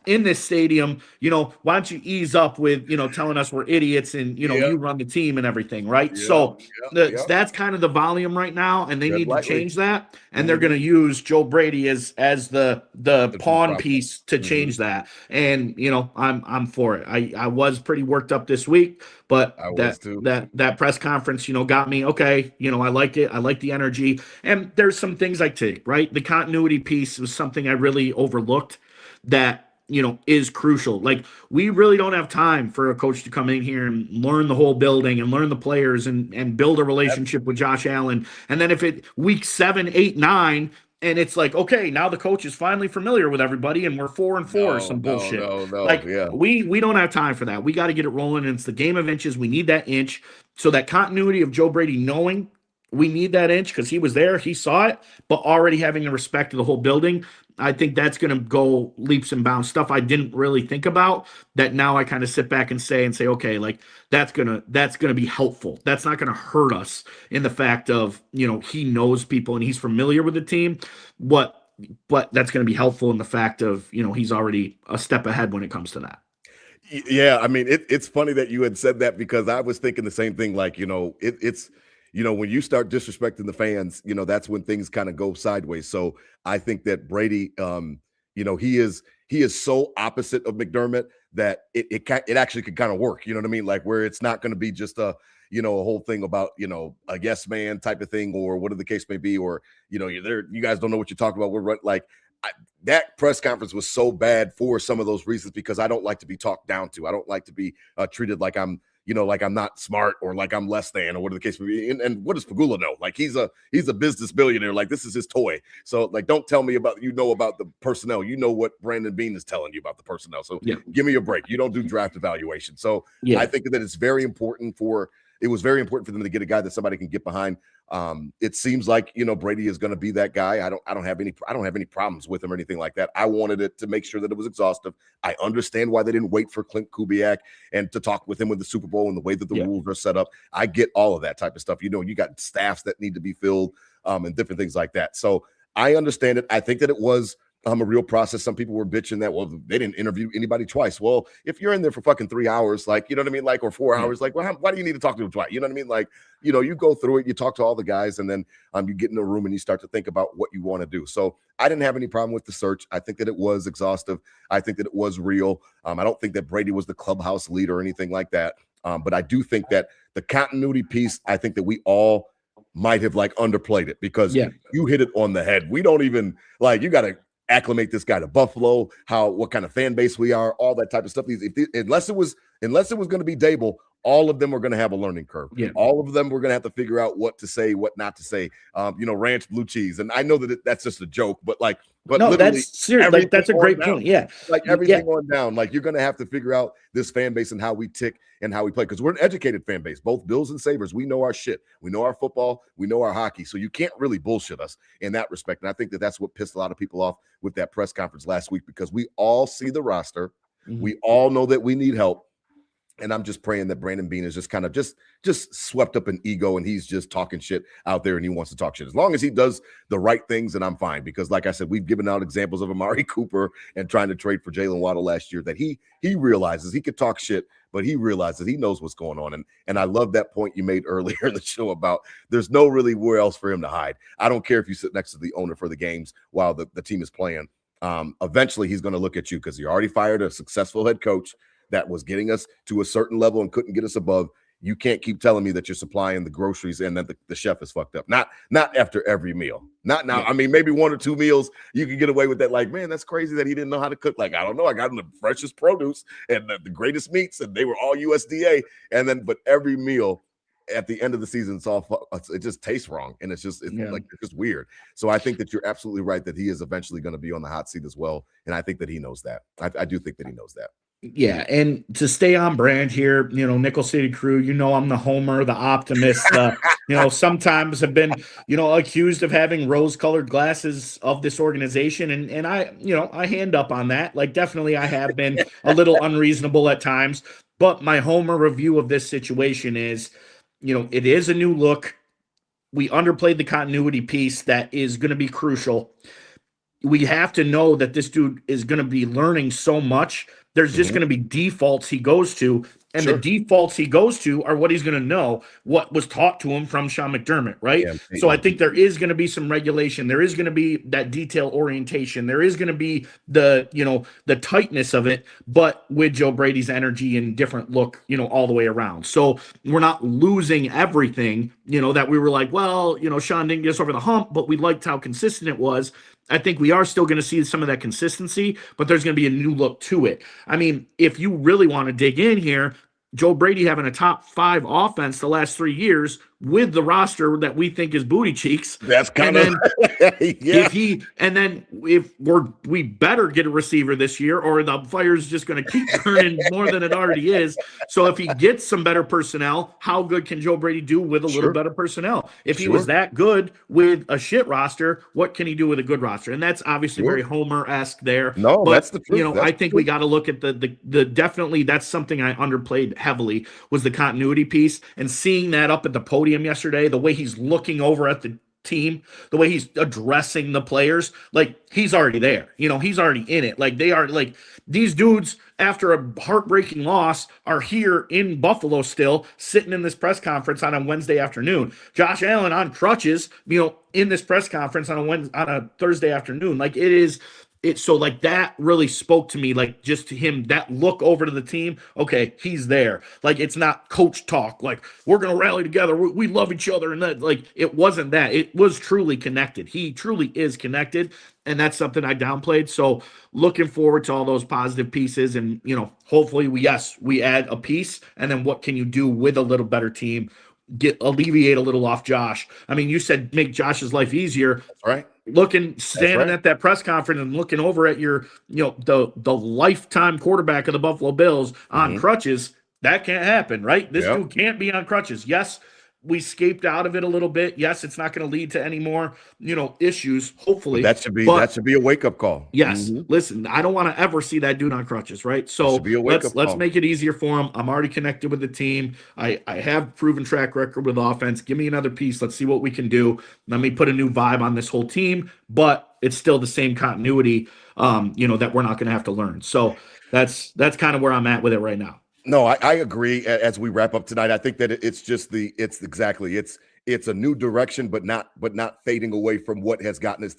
in this stadium, why don't you ease up with, telling us we're idiots and, you run the team and everything, right? So that's kind of the volume right now, and they need to change that. And they're going to use Joe Brady as the pawn piece to change that. And, I'm for it. I was pretty worked up this week, but that press conference, got me, okay, I like it. I like the energy. And there's some things I take, right? The continuity piece was something I really overlooked that is crucial. Like, we really don't have time for a coach to come in here and learn the whole building and learn the players and build a relationship with Josh Allen. And then if it week 7, 8, 9, and it's like, okay, now the coach is finally familiar with everybody and we're 4-4 or some bullshit. We don't have time for that. We got to get it rolling. And it's the game of inches. We need that inch. So that continuity of Joe Brady knowing we need that inch because he was there, he saw it, but already having the respect of the whole building, I think that's going to go leaps and bounds. Stuff I didn't really think about that now I kind of sit back and say, okay, like that's gonna be helpful. That's not gonna hurt us in the fact of he knows people and he's familiar with the team. But that's going to be helpful in the fact of he's already a step ahead when it comes to that. Yeah, I mean, it's funny that you had said that because I was thinking the same thing. Like, it's when you start disrespecting the fans, that's when things kind of go sideways. So I think that Brady, he is so opposite of McDermott that it actually could kind of work. You know what I mean? Like, where it's not going to be just a whole thing about a yes man type of thing or whatever the case may be, or you're there, you guys don't know what you're talking about. We're like. That press conference was so bad for some of those reasons because I don't like to be talked down to. I don't like to be treated like I'm, like I'm not smart or like I'm less than or whatever the case may be. And what does Pagula know? Like he's a business billionaire. Like this is his toy. So like, don't tell me about about the personnel. You know what Brandon Beane is telling you about the personnel. So give me a break. You don't do draft evaluation. So I think that it's very important it was very important for them to get a guy that somebody can get behind. It seems like Brady is going to be that guy. I don't have any problems with him or anything like that. I wanted it to make sure that it was exhaustive. I understand why they didn't wait for Clint Kubiak and to talk with him with the Super Bowl and the way that the rules are set up. I get all of that type of stuff. You got staffs that need to be filled and different things like that. So I understand it. I think that it was a real process. Some people were bitching that, well, they didn't interview anybody twice. Well, if you're in there for fucking 3 hours, like, you know what I mean? Like, or 4 hours, like, well, why do you need to talk to them twice? You know what I mean? Like, you go through it, you talk to all the guys, and then you get in the room and you start to think about what you want to do. So I didn't have any problem with the search. I think that it was exhaustive. I think that it was real. I don't think that Brady was the clubhouse leader or anything like that. But I do think that the continuity piece, I think that we all might have like underplayed it because you hit it on the head. We don't even you got to acclimate this guy to Buffalo, what kind of fan base we are, all that type of stuff. Unless it was going to be Dable, all of them were going to have a learning curve. All of them were going to have to figure out what to say, what not to say. Ranch blue cheese, and I know that that's just a joke, but no, that's serious. Like that's a great point. Yeah, like everything on down. Like you're going to have to figure out this fan base and how we tick and how we play because we're an educated fan base. Both Bills and Sabres, we know our shit. We know our football. We know our hockey. So you can't really bullshit us in that respect. And I think that that's what pissed a lot of people off with that press conference last week because we all see the roster. Mm-hmm. We all know that we need help. And I'm just praying that Brandon Beane is just kind of just swept up in ego and he's just talking shit out there and he wants to talk shit. As long as he does the right things, then I'm fine. Because like I said, we've given out examples of Amari Cooper and trying to trade for Jalen Waddle last year that he realizes he could talk shit, but he realizes he knows what's going on. And I love that point you made earlier in the show about there's no really where else for him to hide. I don't care if you sit next to the owner for the games while the team is playing. Eventually he's going to look at you because you already fired a successful head coach that was getting us to a certain level and couldn't get us above. You can't keep telling me that you're supplying the groceries and that the chef is fucked up. Not after every meal. Not now. Yeah. I mean, maybe 1 or 2 meals you can get away with that. Like, man, that's crazy that he didn't know how to cook. Like, I don't know. I got him the freshest produce and the greatest meats, and they were all USDA. And then, but every meal at the end of the season, it just tastes wrong, and it's just weird. So I think that you're absolutely right that he is eventually going to be on the hot seat as well, and I think that he knows that. I do think that he knows that. Yeah, and to stay on brand here, Nickel City Crew, I'm the homer, the optimist, sometimes have been, accused of having rose-colored glasses of this organization, and I hand up on that. Like, definitely I have been a little unreasonable at times, but my homer review of this situation is, it is a new look. We underplayed the continuity piece that is going to be crucial. we have to know that this dude is going to be learning so much. There's just going to be defaults he goes to, and the Sure. defaults he goes to are what he's going to know, what was taught to him from Sean McDermott, right? Yeah, So I think there is going to be some regulation. There is going to be that detail orientation. There is going to be the tightness of it, but with Joe Brady's energy and different look, all the way around. So we're not losing everything, that we were like, well, Sean didn't get us over the hump, but we liked how consistent it was. I think we are still going to see some of that consistency, but there's going to be a new look to it. I mean, if you really want to dig in here, Joe Brady having a top 5 offense the last 3 years with the roster that we think is booty cheeks. That's kind of yeah. If we better get a receiver this year, or the fire's just going to keep burning more than it already is. So if he gets some better personnel, how good can Joe Brady do with a little better personnel? If he was that good with a shit roster, what can he do with a good roster? And that's obviously very Homer-esque there. No, but, that's the truth. I think we got to look at the definitely, that's something I underplayed heavily, was the continuity piece, and seeing that up at the podium yesterday, the way he's looking over at the team, the way he's addressing the players, like he's already there. He's already in it. Like they are, like these dudes after a heartbreaking loss are here in Buffalo still, sitting in this press conference on a Wednesday afternoon. Josh Allen on crutches, in this press conference on a Thursday afternoon. Like so like that really spoke to me, like just to him, that look over to the team. Okay, he's there. Like it's not coach talk. Like we're going to rally together. We love each other. And that, like, it wasn't that. It was truly connected. He truly is connected. And that's something I downplayed. So looking forward to all those positive pieces. And, hopefully we add a piece. And then what can you do with a little better team? Alleviate a little off Josh. I mean, you said make Josh's life easier. That's right. Standing at that press conference and looking over at your, the lifetime quarterback of the Buffalo Bills on crutches, that can't happen, right? This dude can't be on crutches. Yes, we escaped out of it a little bit. Yes, it's not going to lead to any more, issues, hopefully. But that should be a wake-up call. Yes. Listen, I don't want to ever see that dude on crutches, right? So let's make it easier for him. I'm already connected with the team. I have proven track record with offense. Give me another piece. Let's see what we can do. Let me put a new vibe on this whole team, but it's still the same continuity, that we're not going to have to learn. So that's kind of where I'm at with it right now. No, I agree. As we wrap up tonight, I think that it's a new direction, but not fading away from what has gotten us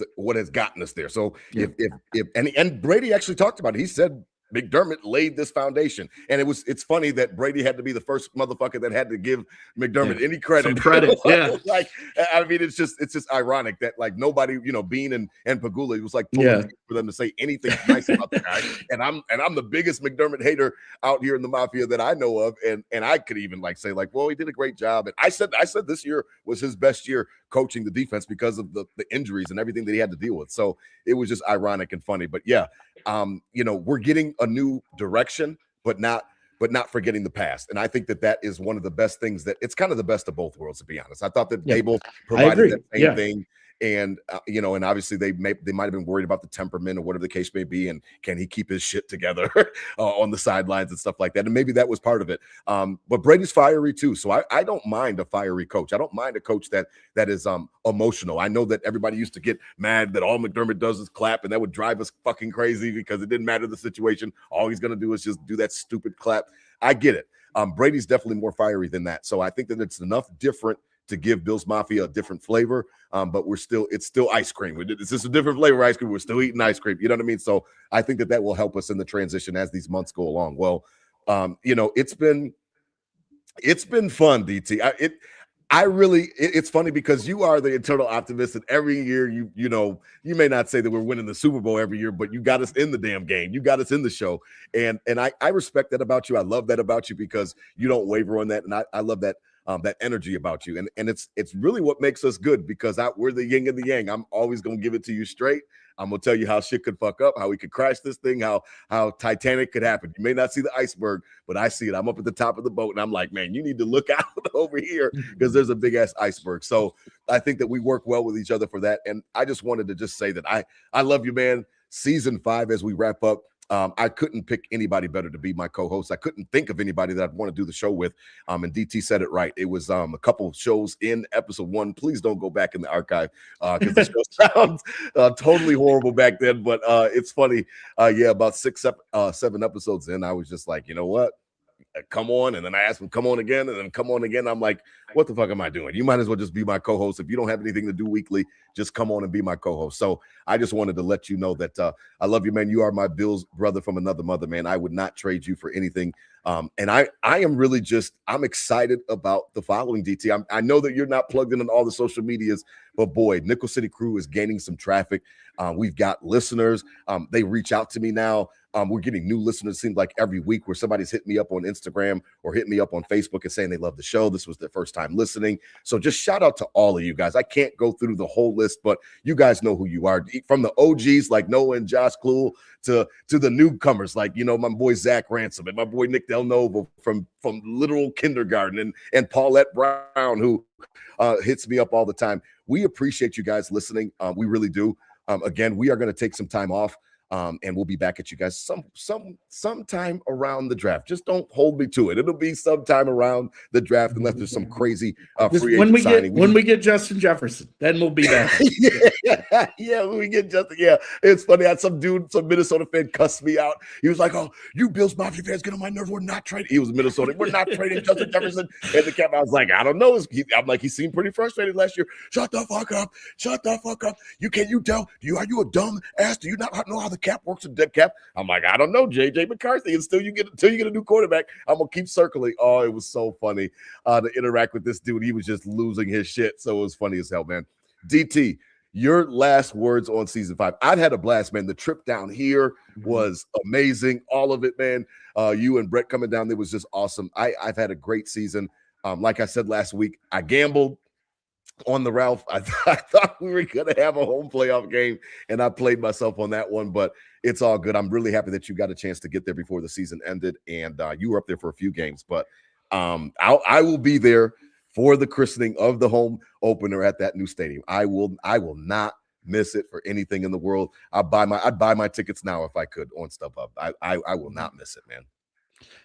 there. So if Brady actually talked about it, he said McDermott laid this foundation, and it's funny that Brady had to be the first motherfucker that had to give McDermott any credit. Some credit, yeah. Like, I mean, it's just ironic that like nobody, Bean and Pagula, it was like for them to say anything nice about the guy. And I'm the biggest McDermott hater out here in the Mafia that I know of, and I could even like say like, well, he did a great job. And I said this year was his best year coaching the defense because of the injuries and everything that he had to deal with. So it was just ironic and funny. But yeah, we're getting a new direction, but not forgetting the past. And I think that is one of the best things, that it's kind of the best of both worlds, to be honest. I thought that Dable provided that same thing. And, and obviously they might have been worried about the temperament or whatever the case may be. And can he keep his shit together on the sidelines and stuff like that? And maybe that was part of it. But Brady's fiery too. So I don't mind a fiery coach. I don't mind a coach that is emotional. I know that everybody used to get mad that all McDermott does is clap, and that would drive us fucking crazy because it didn't matter the situation. All he's going to do is just do that stupid clap. I get it. Brady's definitely more fiery than that. So I think that it's enough different to give Bills Mafia a different flavor, but it's still ice cream. It's just a different flavor ice cream. We're still eating ice cream. You know what I mean? So I think that will help us in the transition as these months go along. Well, it's been fun, DT. It's funny because you are the eternal optimist, and every year you may not say that we're winning the Super Bowl every year, but you got us in the damn game. You got us in the show. And I respect that about you. I love that about you because you don't waver on that. And I love that energy about you. And it's really what makes us good, because we're the yin and the yang. I'm always going to give it to you straight. I'm going to tell you how shit could fuck up, how we could crash this thing, how Titanic could happen. You may not see the iceberg, but I see it. I'm up at the top of the boat, and I'm like, man, you need to look out over here because there's a big-ass iceberg. So I think that we work well with each other for that. And I just wanted to just say that I love you, man. Season 5, as we wrap up, I couldn't pick anybody better to be my co-host. I couldn't think of anybody that I'd want to do the show with. And DT said it right. It was a couple of shows in episode 1. Please don't go back in the archive because the show sounds totally horrible back then. But it's funny. About 7 episodes in, I was just like, you know what? Come on. And then I asked him, come on again, and then come on again. I'm like, what the fuck am I doing? You might as well just be my co-host. If you don't have anything to do weekly, just come on and be my co-host. So I just wanted to let you know that I love you, man. You are my Bill's brother from another mother, man. I would not trade you for anything. And I am really I'm excited about the following, DT. I know that you're not plugged in on all the social medias, but boy, Nickel City Crew is gaining some traffic. We've got listeners. They reach out to me now. We're getting new listeners, it seems like every week, where somebody's hit me up on Instagram or hit me up on Facebook and saying they love the show. This was their first time listening. So just shout out to all of you guys. I can't go through the whole list, but you guys know who you are. From the OGs like Noah and Josh Kluhl to the newcomers like, my boy Zach Ransom and my boy Nick Del Novo from literal kindergarten and Paulette Brown, who hits me up all the time. We appreciate you guys listening. We really do. Again, we are going to take some time off. And we'll be back at you guys sometime around the draft. Just don't hold me to it. It'll be sometime around the draft, unless there's some crazy free agent signing. When we get Justin Jefferson, then we'll be back. When we get Justin. Yeah, it's funny. I had some Minnesota fan cussed me out. He was like, "Oh, you Bills Mafia fans get on my nerves. We're not trading." He was Minnesota. We're not trading Justin Jefferson. And the cap. I was like, I don't know. I'm like, he seemed pretty frustrated last year. Shut the fuck up. Shut the fuck up. Can you tell? Are you a dumb ass? Do you not know how the cap works in dead cap? I'm like, I don't know, JJ McCarthy. Until you get a new quarterback, I'm gonna keep circling. Oh, it was so funny to interact with this dude. He was just losing his shit. So it was funny as hell, man. DT, your last words on season 5. I've had a blast, man. The trip down here was amazing. All of it, man. You and Brett coming down there was just awesome. I've had a great season. Like I said last week, I gambled on the Ralph. I thought we were going to have a home playoff game, and I played myself on that one, but it's all good. I'm really happy that you got a chance to get there before the season ended, and you were up there for a few games, but I will be there for the christening of the home opener at that new stadium. I will not miss it for anything in the world. I'd buy my tickets now if I could on StubHub. I will not miss it, man.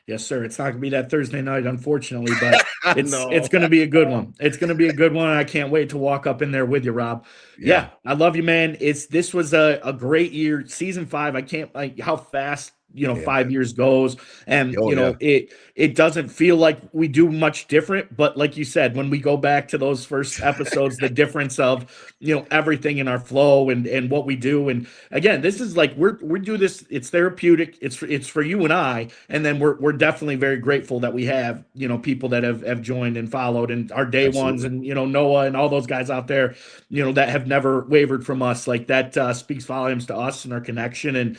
Yes, sir. It's not going to be that Thursday night, unfortunately, but it's going to be a good one. It's going to be a good one. I can't wait to walk up in there with you, Rob. Yeah, I love you, man. This was a great year. Season 5, I can't how fast 5 years goes, and it doesn't feel like we do much different, but like you said, when we go back to those first episodes, the difference of everything in our flow and what we do. And again, this is like we do this, it's therapeutic, it's for you and I, and then we're definitely very grateful that we have people that have joined and followed, and our day ones, and Noah and all those guys out there that have never wavered from us. Like that speaks volumes to us and our connection. And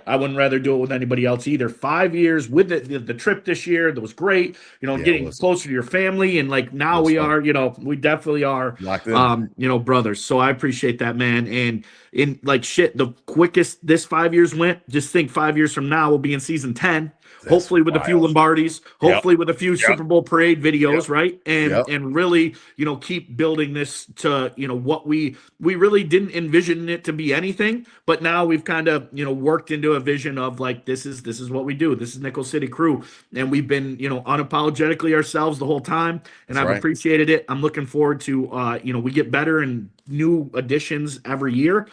I wouldn't rather do it with anybody else either. 5 years with the trip this year, that was great. Getting closer to your family, and like now we are, we definitely are locked in. Brothers. So I appreciate that, man. And in like shit, the quickest this 5 years went, just think 5 years from now we'll be in season 10. Hopefully with a few Lombardis, hopefully with a few Super Bowl parade videos, right? And really, keep building this to, what we really didn't envision it to be anything, but now we've kind of, worked into a vision of like, this is what we do. This is Nickel City Crew. And we've been, unapologetically ourselves the whole time. And I've appreciated it. I'm looking forward to, we get better and new additions every year.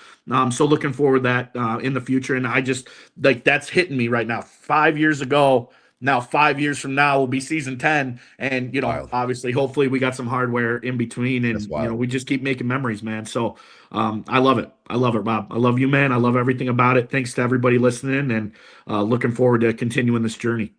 So looking forward to that in the future. And I just like, that's hitting me right now. 5 years ago, now 5 years from now will be season 10. And, obviously, hopefully we got some hardware in between, and, we just keep making memories, man. So I love it. I love it, Rob. I love you, man. I love everything about it. Thanks to everybody listening, and looking forward to continuing this journey.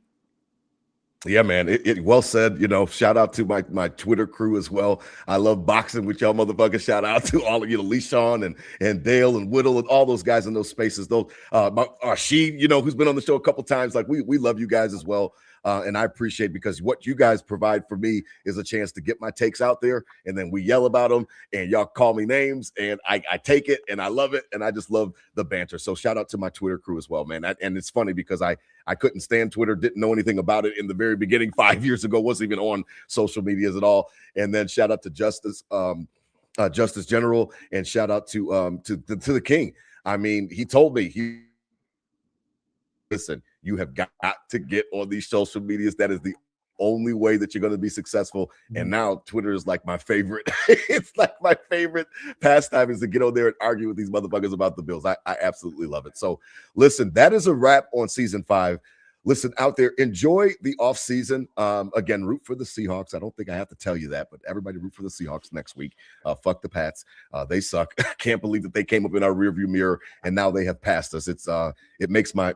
Yeah, man. It well said. Shout out to my Twitter crew as well. I love boxing with y'all motherfuckers. Shout out to all of you, Leishawn and Dale and Whittle and all those guys in those spaces. Those who's been on the show a couple times. Like we love you guys as well. And I appreciate, because what you guys provide for me is a chance to get my takes out there, and then we yell about them, and y'all call me names, and I take it, and I love it, and I just love the banter. So shout out to my Twitter crew as well, man. And it's funny because I couldn't stand Twitter, didn't know anything about it in the very beginning. 5 years ago, wasn't even on social medias at all. And then shout out to Justice General, and shout out to the King. I mean, he told me listen, you have got to get on these social medias. That is the only way that you're going to be successful. And now Twitter is like my favorite. It's like my favorite pastime is to get on there and argue with these motherfuckers about the Bills. I absolutely love it. So listen, that is a wrap on season 5. Listen, out there, enjoy the offseason. Again, root for the Seahawks. I don't think I have to tell you that, but everybody root for the Seahawks next week. Fuck the Pats. They suck. I can't believe that they came up in our rearview mirror and now they have passed us. It makes my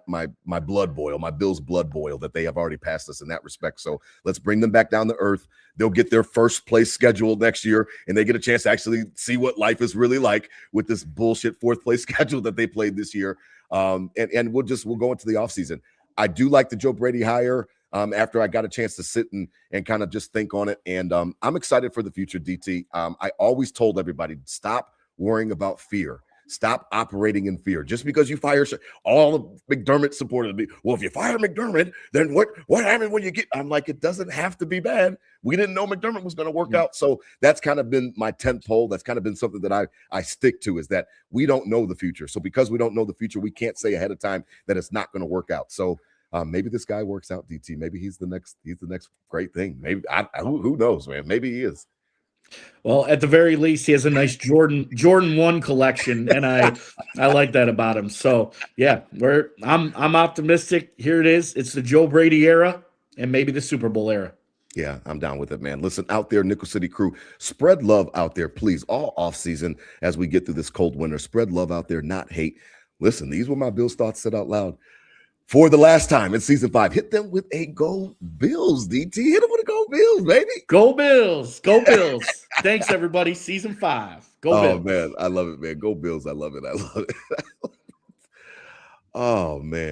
blood boil, my Bills' blood boil that they have already passed us in that respect. So let's bring them back down to earth. They'll get their first place schedule next year, and they get a chance to actually see what life is really like with this bullshit fourth place schedule that they played this year. And we'll go into the offseason. I do like the Joe Brady hire after I got a chance to sit and kind of just think on it. And I'm excited for the future, DT. I always told everybody, stop worrying about fear. Stop operating in fear. Just because you fire all the McDermott supporters, well, if you fire McDermott, then what happened when you get? I'm like, it doesn't have to be bad. We didn't know McDermott was going to work out. So that's kind of been my tent pole. That's kind of been something that I stick to, is that we don't know the future. So because we don't know the future, we can't say ahead of time that it's not going to work out. So maybe this guy works out, DT. Maybe he's the next great thing. Maybe who knows, man? Maybe he is. Well, at the very least, he has a nice Jordan 1 collection, and I like that about him. So yeah, I'm optimistic. Here it is. It's the Joe Brady era and maybe the Super Bowl era. Yeah, I'm down with it, man. Listen, out there, Nickel City crew, spread love out there, please. All off season as we get through this cold winter, spread love out there, not hate. Listen, these were my Bills thoughts said out loud. For the last time in season 5, hit them with a Go Bills, DT. Hit them with a Go Bills, baby. Go Bills. Go Bills. Thanks, everybody. Season 5. Go Bills. Oh, man. I love it, man. Go Bills. I love it. I love it. Oh, man.